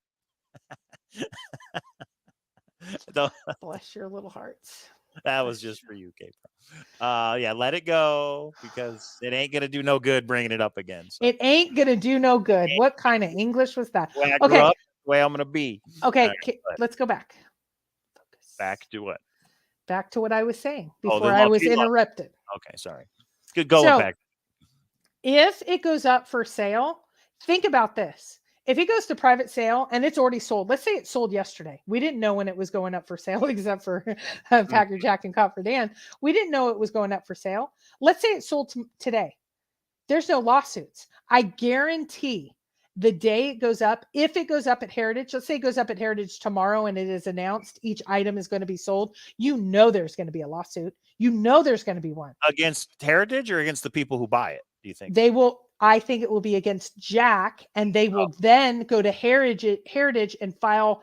Bless your little hearts. That was just for you, K-Pro. Yeah, let it go because it ain't gonna do no good bringing it up again. So. It ain't gonna do no good. What kind of English was that? Okay, the way I'm gonna be. Okay, let's go back. Focus. Back to what? Back to what I was saying before I was interrupted. Okay, sorry. Good going back. If it goes up for sale, think about this. If it goes to private sale and it's already sold, let's say it sold yesterday. We didn't know when it was going up for sale, except for Packer Jack and Copper Dan. We didn't know it was going up for sale. Let's say it sold today. There's no lawsuits. I guarantee the day it goes up, if it goes up at Heritage, let's say it goes up at Heritage tomorrow and it is announced each item is going to be sold, there's going to be a lawsuit. There's going to be one. Against Heritage or against the people who buy it, do you think? I think it will be against Jack, and they will then go to Heritage and file,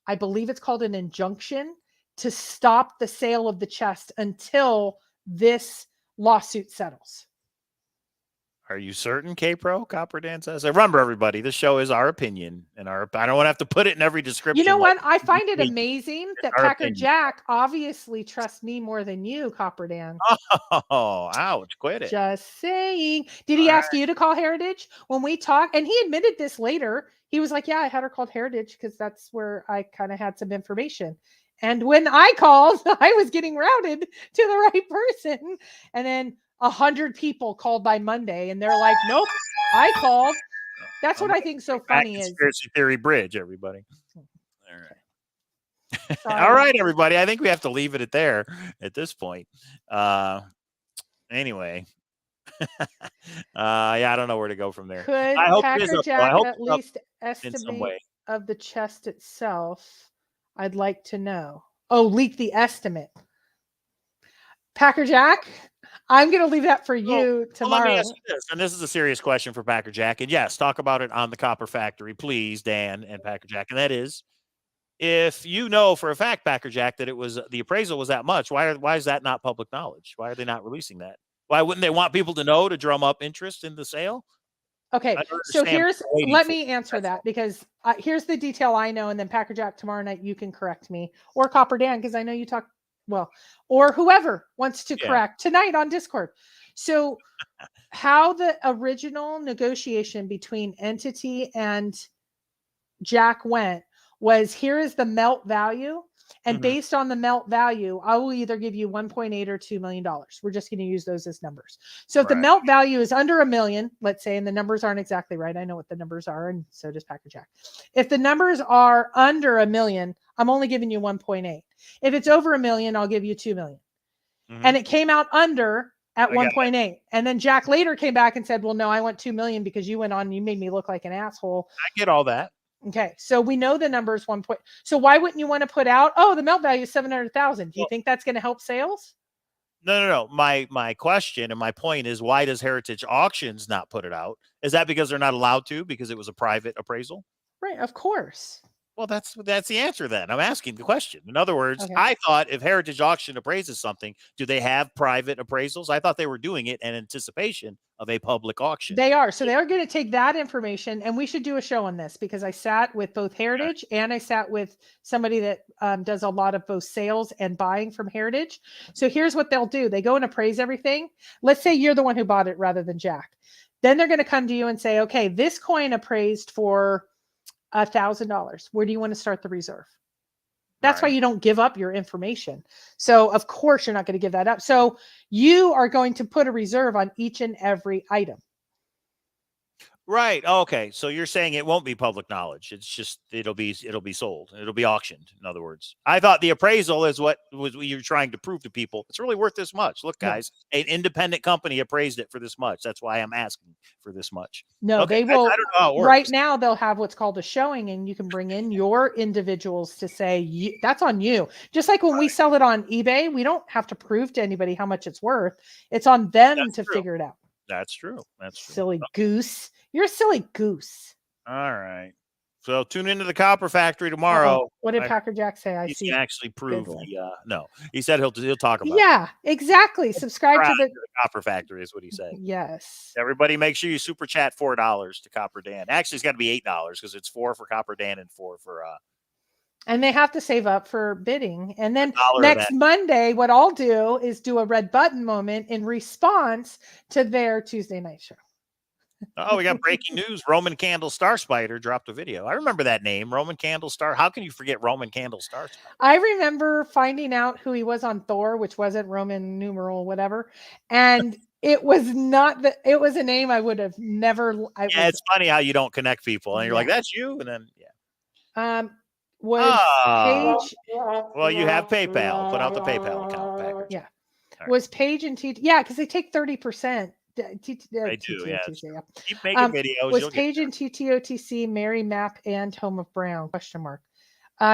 I believe it's called an injunction, to stop the sale of the chest until this lawsuit settles. Are you certain, K-Pro? Copper Dan says. Remember, everybody, this show is our opinion, and I don't want to have to put it in every description. You know what? I find it amazing that Packer Jack obviously trusts me more than you, Copper Dan. Oh, ouch! Quit it. Just saying. Did he ask you to call Heritage when we talked? And he admitted this later. He was like, "Yeah, I had her called Heritage because that's where I kind of had some information." And when I called, I was getting routed to the right person, and then 100 people called by Monday and they're like, nope, I called. That's what I think so funny is. Conspiracy theory bridge, everybody. All right. All right, everybody. I think we have to leave it at there at this point. Anyway. Yeah, I don't know where to go from there. Could I hope it is Packer up, though. I Jack hope at it's up least in some estimate way. of the chest itself? I'd like to know. Oh, leak the estimate. Packer Jack, I'm going to leave that for you tomorrow. Let me ask you this, and this is a serious question for Packer Jack. And yes, talk about it on the Copper Factory, please, Dan and Packer Jack. And that is, if you know for a fact, Packer Jack, that it was the appraisal was that much, why is that not public knowledge? Why are they not releasing that? Why wouldn't they want people to know to drum up interest in the sale? Okay, so let me answer that, because here's the detail I know, and then Packer Jack, tomorrow night you can correct me, or Copper Dan, because I know you talk well, or whoever wants to correct tonight on Discord. So how the original negotiation between entity and Jack went was, here is the melt value. And based on the melt value, I will either give you 1.8 or $2 million. We're just going to use those as numbers. So if the melt value is under $1 million, let's say, and the numbers aren't exactly right, I know what the numbers are, and so does Packer Jack. If the numbers are under $1 million, I'm only giving you 1.8. If it's over $1 million, I'll give you 2 million. And it came out under at 1.8. And then Jack later came back and said, well, no, I want 2 million because you went on and you made me look like an asshole. I get all that. Okay, so we know the number is 1 point. So why wouldn't you want to put out, the melt value is 700,000? Do you think that's going to help sales? No. My question and my point is, why does Heritage Auctions not put it out? Is that because they're not allowed to, because it was a private appraisal? Right, of course. Well, that's the answer then. I'm asking the question. In other words, I thought if Heritage Auction appraises something, do they have private appraisals? I thought they were doing it in anticipation of a public auction. They are. So they are going to take that information, and we should do a show on this, because I sat with both Heritage and I sat with somebody that does a lot of both sales and buying from Heritage. So here's what they'll do. They go and appraise everything. Let's say you're the one who bought it rather than Jack. Then they're going to come to you and say, okay, this coin appraised for $1,000. Where do you want to start the reserve? That's why you don't give up your information. So of course you're not going to give that up. So you are going to put a reserve on each and every item. Right. Okay. So you're saying it won't be public knowledge. It's just it'll be sold. It'll be auctioned. In other words, I thought the appraisal is what you're trying to prove to people. It's really worth this much. Look, guys, an independent company appraised it for this much. That's why I'm asking for this much. No, they will. I don't know how it works. Right now, they'll have what's called a showing, and you can bring in your individuals to say that's on you. Just like when we sell it on eBay, we don't have to prove to anybody how much it's worth. It's on them to figure it out. That's true. That's true. Silly goose. You're a silly goose. All right. So tune into the Copper Factory tomorrow. What did Packer Jack say? I see. Can actually prove no. He said he'll talk about it. Exactly. Subscribe to the Copper Factory is what he said. Yes. Everybody make sure you super chat $4 to Copper Dan. Actually, it's got to be $8 because it's 4 for Copper Dan and 4 for and they have to save up for bidding. And then next Monday, what I'll do is do a red button moment in response to their Tuesday night show. Oh, we got breaking news. Roman Candle Star Spider dropped a video. I remember that name, Roman Candle Star. How can you forget Roman Candle Star Spider? I remember finding out who he was on Thor, which wasn't Roman numeral, whatever. And it was not it was a name I would have never. It's funny how you don't connect people. And you're like, that's you. And then, Paige. Well, you have PayPal. Put out the PayPal account package. Yeah. Right. Was Paige and T? Yeah, because they take 30%. They do, yeah. Keep making videos. Was Paige and TTOTC Mary Map and Home of Brown? ?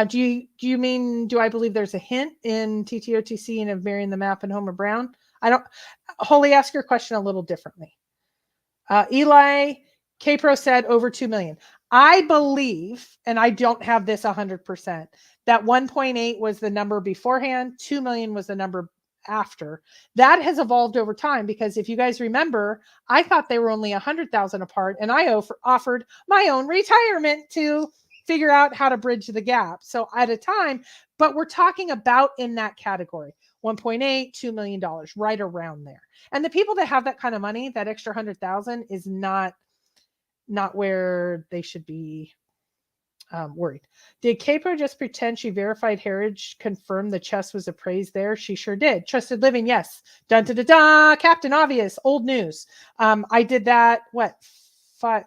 Do you mean, do I believe there's a hint in TTOTC and of Mary and the Map and Home of Brown? I don't. Holly, ask your question a little differently. Eli K-Pro said over 2 million. I believe, and I don't have this 100%, that 1.8 was the number beforehand. 2 million was the number after. That has evolved over time, because if you guys remember, I thought they were only 100,000 apart, and I offered my own retirement to figure out how to bridge the gap. So at a time, but we're talking about in that category, 1.8, $2 million, right around there. And the people that have that kind of money, that extra 100,000 is not where they should be worried. Did K-Pro just pretend she verified Heritage, confirmed the chest was appraised there? She sure did. Trusted Living, yes. Dun da da da. Captain Obvious, old news. I did that,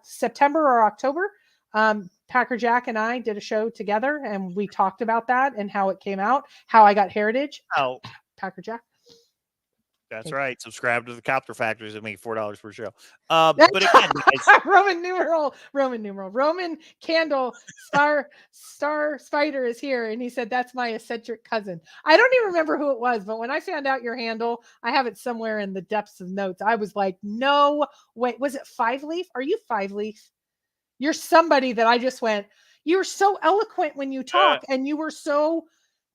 September or October? Packer Jack and I did a show together, and we talked about that and how it came out, how I got Heritage. Oh, Packer Jack. that's Okay. right. Subscribe to the Copter Factories that make $4 per show. But again, guys, Roman candle star spider is here, and he said that's my eccentric cousin. I don't even remember who it was, but when I found out your handle, I have it somewhere in the depths of notes. I was like, no wait, was it Five Leaf? Are you Five Leaf? You're somebody that I just went, you were so eloquent when you talk, and you were so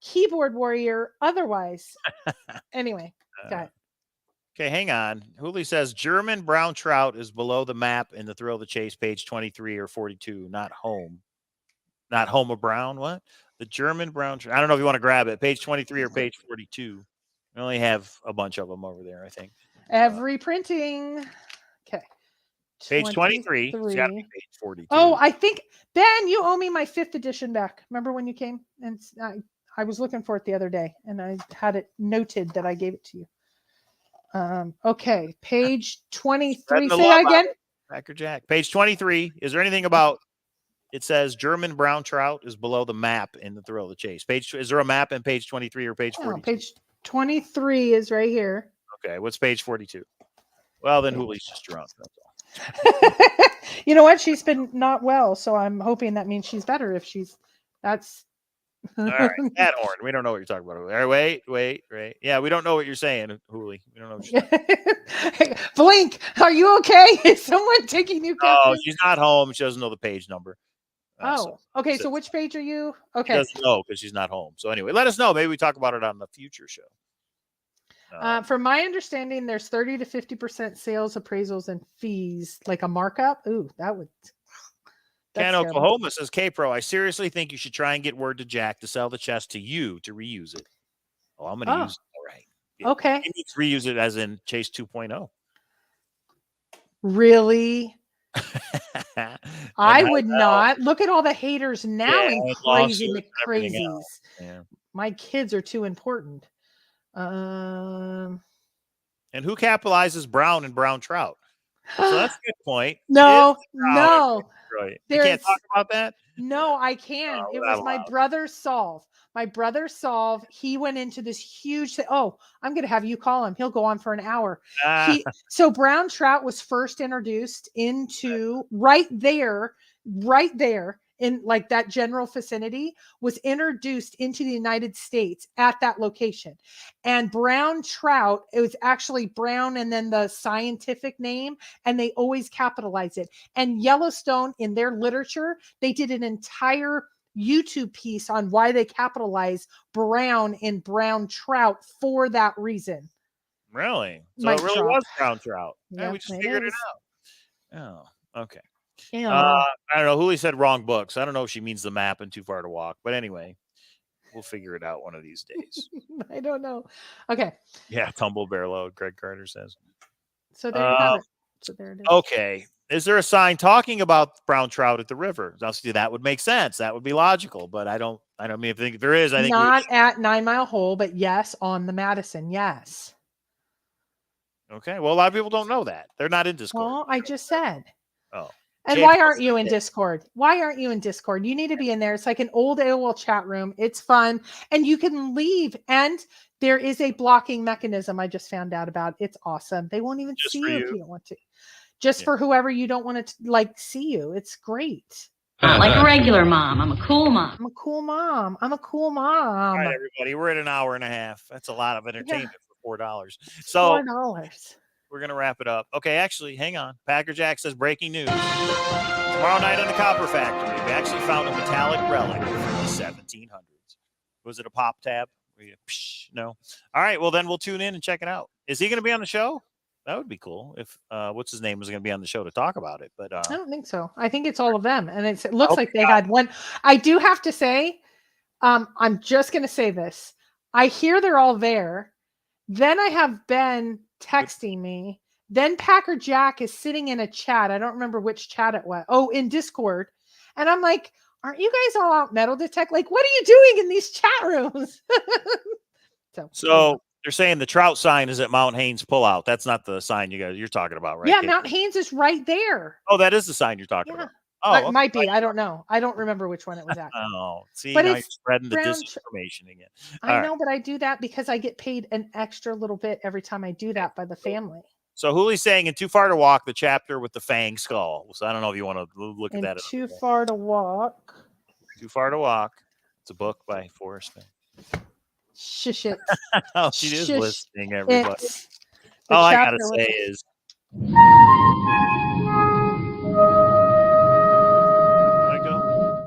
keyboard warrior otherwise. Anyway, got it. Okay, hang on. Hooley says German brown trout is below the map in the Thrill of the Chase, page 23 or 42, not home. Not home of brown. What? The German brown trout. I don't know if you want to grab it. Page 23 or page 42. We only have a bunch of them over there, I think. Every printing. Okay. Page 23. It's got to be page 42. Oh, I think, Ben, you owe me my 5th edition back. Remember when you came? And I was looking for it the other day, and I had it noted that I gave it to you. Okay, page 23. Say that again. Packer Jack. Page 23. Is there anything about, it says German brown trout is below the map in the Thrill of the Chase. Is there a map in page 23 or page 42? Page 23 is right here. Okay, what's page 42? Well, then Hooley's just drunk. That's all. You know what? She's been not well, so I'm hoping that means she's better if that's. All right, Cat Horn. We don't know what you're talking about. All right, wait. Yeah, we don't know what you're saying, Hooley. We don't know what you're saying. Blink, are you okay? Is someone taking you? Oh, she's not home. She doesn't know the page number. Okay. So which page are you? Okay. She doesn't know because she's not home. So anyway, let us know. Maybe we talk about it on the future show. From my understanding, there's 30 to 50% sales, appraisals, and fees, like a markup. Ooh, that would. Can Oklahoma says, K-Pro, I seriously think you should try and get word to Jack to sell the chest to you to reuse it. Oh, I'm going to use it. All right. Yeah. Okay. He needs to reuse it as in Chase 2.0. Really? I would not. Look at all the haters now and praising the crazies. Yeah. My kids are too important. And who capitalizes brown and brown trout? So that's a good point. No. Right. You can't talk about that? No, I can. It was my brother's solve. My brother's solve. He went into this huge thing. Oh, I'm going to have you call him. He'll go on for an hour. So brown trout was first introduced into right there in like that general vicinity, was introduced into the United States at that location. And brown trout, it was actually brown and then the scientific name, and they always capitalize it. And Yellowstone, in their literature, they did an entire YouTube piece on why they capitalize brown in brown trout for that reason. Really? So it really was brown trout. Yeah, we just figured it out. Oh, okay. Yeah. I don't know. Hooley said wrong books. I don't know if she means the map and Too Far to Walk. But anyway, we'll figure it out one of these days. I don't know. Okay. Yeah, tumble bear load, Greg Carter says. So there you have it. So there it is. Okay. Is there a sign talking about brown trout at the river? Obviously, that would make sense. That would be logical. But I mean, if there is, I think not at 9 Mile Hole, but yes, on the Madison. Yes. Okay. Well, a lot of people don't know that. They're not in Discord. Well, I just said. Oh. And James, why aren't you in Discord? Why aren't you in Discord? You need to be in there. It's like an old AOL chat room. It's fun. And you can leave. And there is a blocking mechanism I just found out about. It's awesome. They won't even see you if you don't want to. Just for whoever you don't want to see you. It's great. Not like a regular mom. I'm a cool mom. I'm a cool mom. I'm a cool mom. All right, everybody. We're at an hour and a half. That's a lot of entertainment for $4. So $4. We're going to wrap it up. Okay, actually, hang on. Packer Jack says breaking news. Tomorrow night on the Copper Factory, we actually found a metallic relic from the 1700s. Was it a pop tab? No. All right, well, then we'll tune in and check it out. Is he going to be on the show? That would be cool if, what's his name, was going to be on the show to talk about it. But I don't think so. I think it's all of them. And it looks like they had one. I do have to say, I'm just going to say this. I hear they're all there. Then I have Ben texting me. Then Packer Jack is sitting in a chat. I don't remember which chat it was. Oh, in Discord. And I'm like, aren't you guys all out metal detect? Like, what are you doing in these chat rooms? So they're saying the trout sign is at Mount Haynes pullout. That's not the sign you're talking about, right? Yeah, Mount Haynes is right there. Oh, that is the sign you're talking about. Oh, It might be. I don't know. I don't remember which one it was at. Oh, see, But now you're it's spreading the brown disinformation again. I All know, right. but I do that because I get paid an extra little bit every time I do that by the family. So Hoolie's saying in Too Far to Walk, the chapter with the fang skull. So I don't know if you want to look at And that. Too Far to Walk. Too Far to Walk. It's a book by Forrest. Shush it. Oh, she is Shush listening, everybody. it. All I gotta chapter say was- is, let go.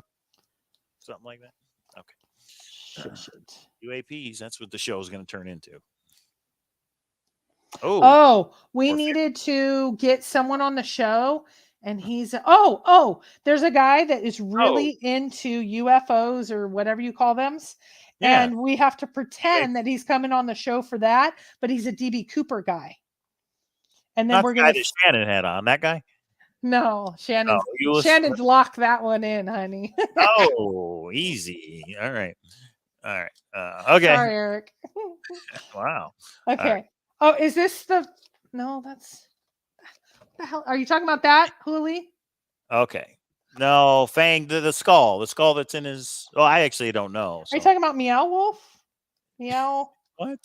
Something like that. Okay. Shush it. UAPs. That's what the show is going to turn into. Oh, we Or needed to get someone on the show, and he's there's a guy that is really into UFOs or whatever you call them. Yeah. And we have to pretend that he's coming on the show for that, but he's a DB Cooper guy. And then not we're the guy gonna that Shannon had on. That guy. no, Shannon. Oh, you listen- Shannon's locked that one in, honey. Oh, easy. All right. All right. Okay. Sorry, Eric. Wow. Okay. right. Oh, is this the no? That's what the hell. Are you talking about that, Hooli? Okay. No, Fang, the skull that's in his. Oh, I actually don't know. Are So. you talking about Meow Wolf? Meow. What?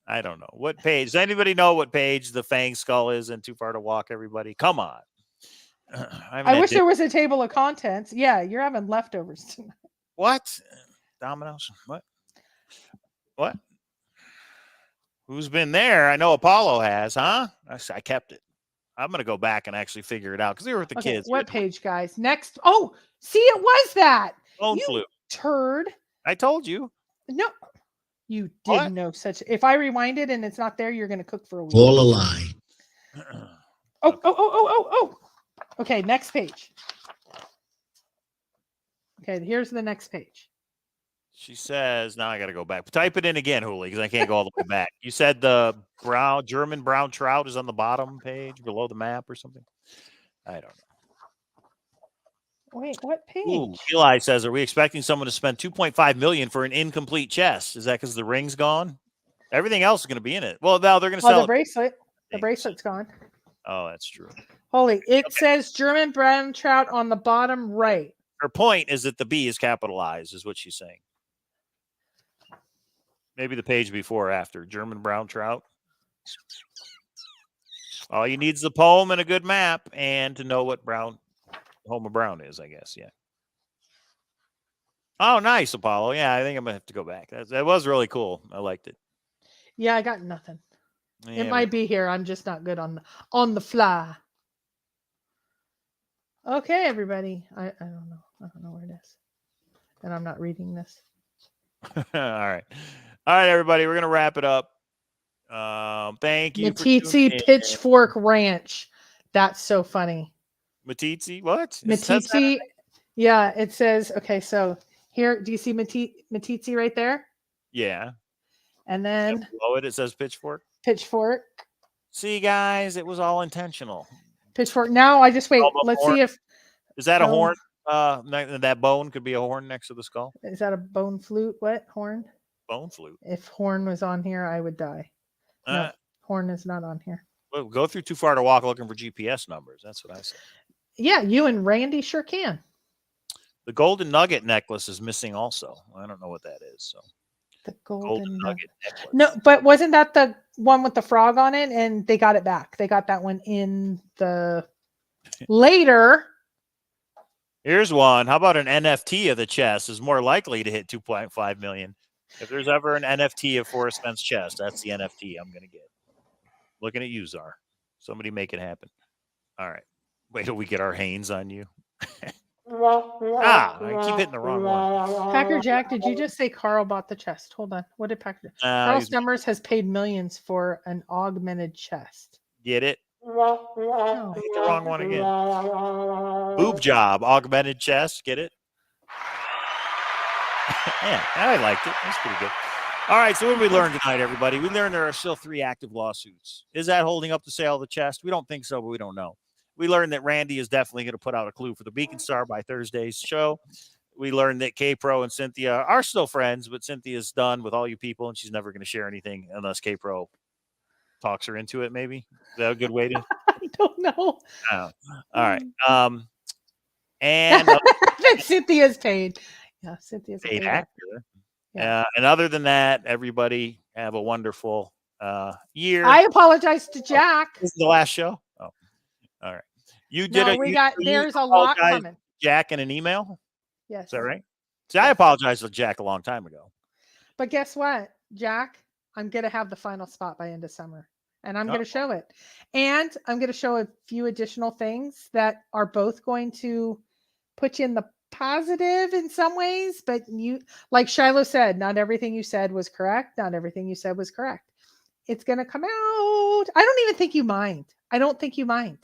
I don't know. What page? Does anybody know what page the Fang skull is in Too Far to Walk? Everybody, come on. I wish there was a table of contents. Yeah, you're having leftovers tonight. What? Domino's? What? What? Who's been there? I know Apollo has, huh? I kept it. I'm going to go back and actually figure it out because we were with the Okay, kids. what page, guys? Next. Oh, see, it was that. Phone You flu. turd. I told you. No, you did What? know such. If I rewind it and it's not there, you're going to cook for a week. All a lie. Oh. Okay, next page. Okay, here's the next page. She says, now I got to go back. Type it in again, Hooli, because I can't go all the way back. You said the German brown trout is on the bottom page below the map or something. I don't know. Wait, what page? Ooh, Eli says, are we expecting someone to spend $2.5 million for an incomplete chest? Is that because the ring's gone? Everything else is going to be in it. Well, now they're going to sell the it. bracelet. The bracelet's gone. Oh, that's true. Holy, it says German brown trout on the bottom right. Her point is that the B is capitalized, is what she's saying. Maybe the page before or after. German brown trout. All you need is the poem and a good map and to know what Homer Brown is, I guess. Yeah. Oh, nice, Apollo. Yeah, I think I'm going to have to go back. That was really cool. I liked it. Yeah, I got nothing. Yeah, It might be here. I'm just not good on the fly. Okay, everybody. I don't know. I don't know where it is. And I'm not reading this. All right. All right, everybody. We're going to wrap it up. Thank you. Matizzi Pitchfork Ranch. That's so funny. Matizzi? What? Matizzi. Yeah, it says, okay, so here, do you see Matizzi right there? Yeah. And then below it says Pitchfork. Pitchfork. See, guys, it was all intentional. Pitchfork. Now I just wait. Almost Let's horn. see if Is that a horn? That bone could be a horn next to the skull. is that a bone flute? What horn? Bone flute. If horn was on here, I would die. No, horn is not on here. Well, go through Too Far to Walk looking for GPS numbers. That's what I said. Yeah, you and Randy sure can. The golden nugget necklace is missing also. I don't know what that is. So The golden nugget necklace. No, but wasn't that the one with the frog on it? And they got it back. They got that one in the later. Here's one. How about an NFT of the chest is more likely to hit 2.5 million? If there's ever an NFT of Forrest Fenn's chest, that's the NFT I'm going to get. Looking at you, Czar. Somebody make it happen. All right. Wait till we get our Hanes on you. I keep hitting the wrong one. Packer Jack, did you just say Carl bought the chest? Hold on. What did Packer? Carl Stummers has paid millions for an augmented chest. Get it? Oh. I hit the wrong one again. Boob job, augmented chest. Get it? Yeah, I liked it. That's pretty good. All right, so what did we learn tonight, everybody? We learned there are still 3 active lawsuits. Is that holding up the sale of the chest? We don't think so, but we don't know. We learned that Randy is definitely going to put out a clue for the Beacon Star by Thursday's show. We learned that K-Pro and Cynthia are still friends, but Cynthia's done with all you people, and she's never going to share anything unless K-Pro talks her into it, maybe. Is that a good way to? I don't know. Oh. All right. And That Cynthia's paid. Yeah, Cynthia's a paid paid actor. Yeah. And other than that, everybody have a wonderful year. I apologize to Jack. This is the last show. Oh, all right. You did No, it. there's a lot coming. Jack in an email. Yes. Is that right? See, I apologized to Jack a long time ago. But guess what, Jack? I'm going to have the final spot by end of summer, and I'm going to show it. And I'm going to show a few additional things that are both going to put you in the positive in some ways. But you, like Shiloh said, not everything you said was correct. Not everything you said was correct. It's going to come out. I don't even think you mind. I don't think you mind.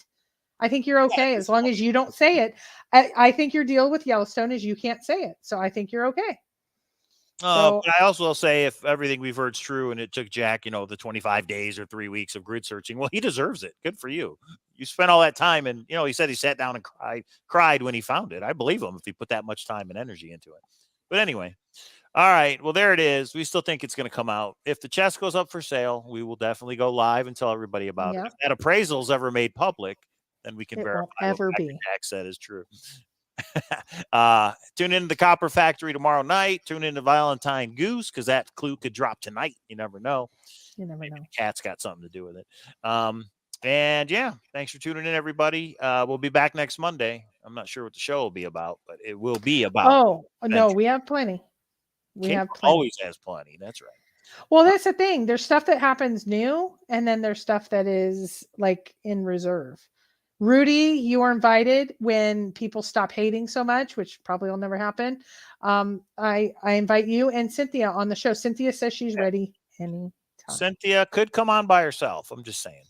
I think you're okay as long as you don't say it. I think your deal with Yellowstone is you can't say it. So I think you're okay. But I also will say if everything we've heard is true and it took Jack, the 25 days or 3 weeks of grid searching, well, he deserves it. Good for you. You spent all that time and, he said he sat down and cried when he found it. I believe him if he put that much time and energy into it. But anyway, all right. Well, there it is. We still think it's going to come out. If the chest goes up for sale, we will definitely go live and tell everybody about it. If that appraisal is ever made public, then we can verify what Jack said is true. Tune in to the Copper Factory tomorrow night. Tune in to Valentine Goose because that clue could drop tonight. You never know. Maybe the cat's got something to do with it. And yeah, thanks for tuning in, everybody. We'll be back next Monday. I'm not sure what the show will be about, but it will be about. Oh no, we have plenty. We have plenty. Always has plenty. That's right. Well, that's the thing. There's stuff that happens new, and then there's stuff that is like in reserve. Rudy, you are invited when people stop hating so much, which probably will never happen. I invite you and Cynthia on the show. Cynthia says she's ready anytime. Cynthia could come on by herself. I'm just saying,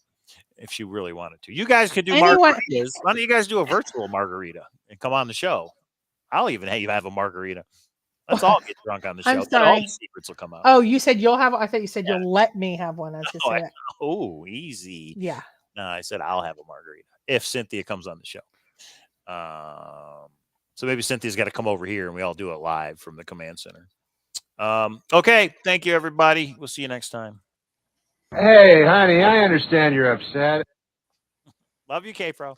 if she really wanted to. You guys could do margaritas. Why don't you guys do a virtual margarita and come on the show? I'll even have a margarita. Let's all get drunk on the show. I'm sorry. All the secrets will come out. Oh, you said you'll have. I thought you said you'll let me have one. Oh, easy. Yeah. No, I said I'll have a margarita if Cynthia comes on the show. So maybe Cynthia's got to come over here and we all do it live from the command center. Okay. Thank you, everybody. We'll see you next time. Hey, honey, I understand you're upset. Love you, K-Pro.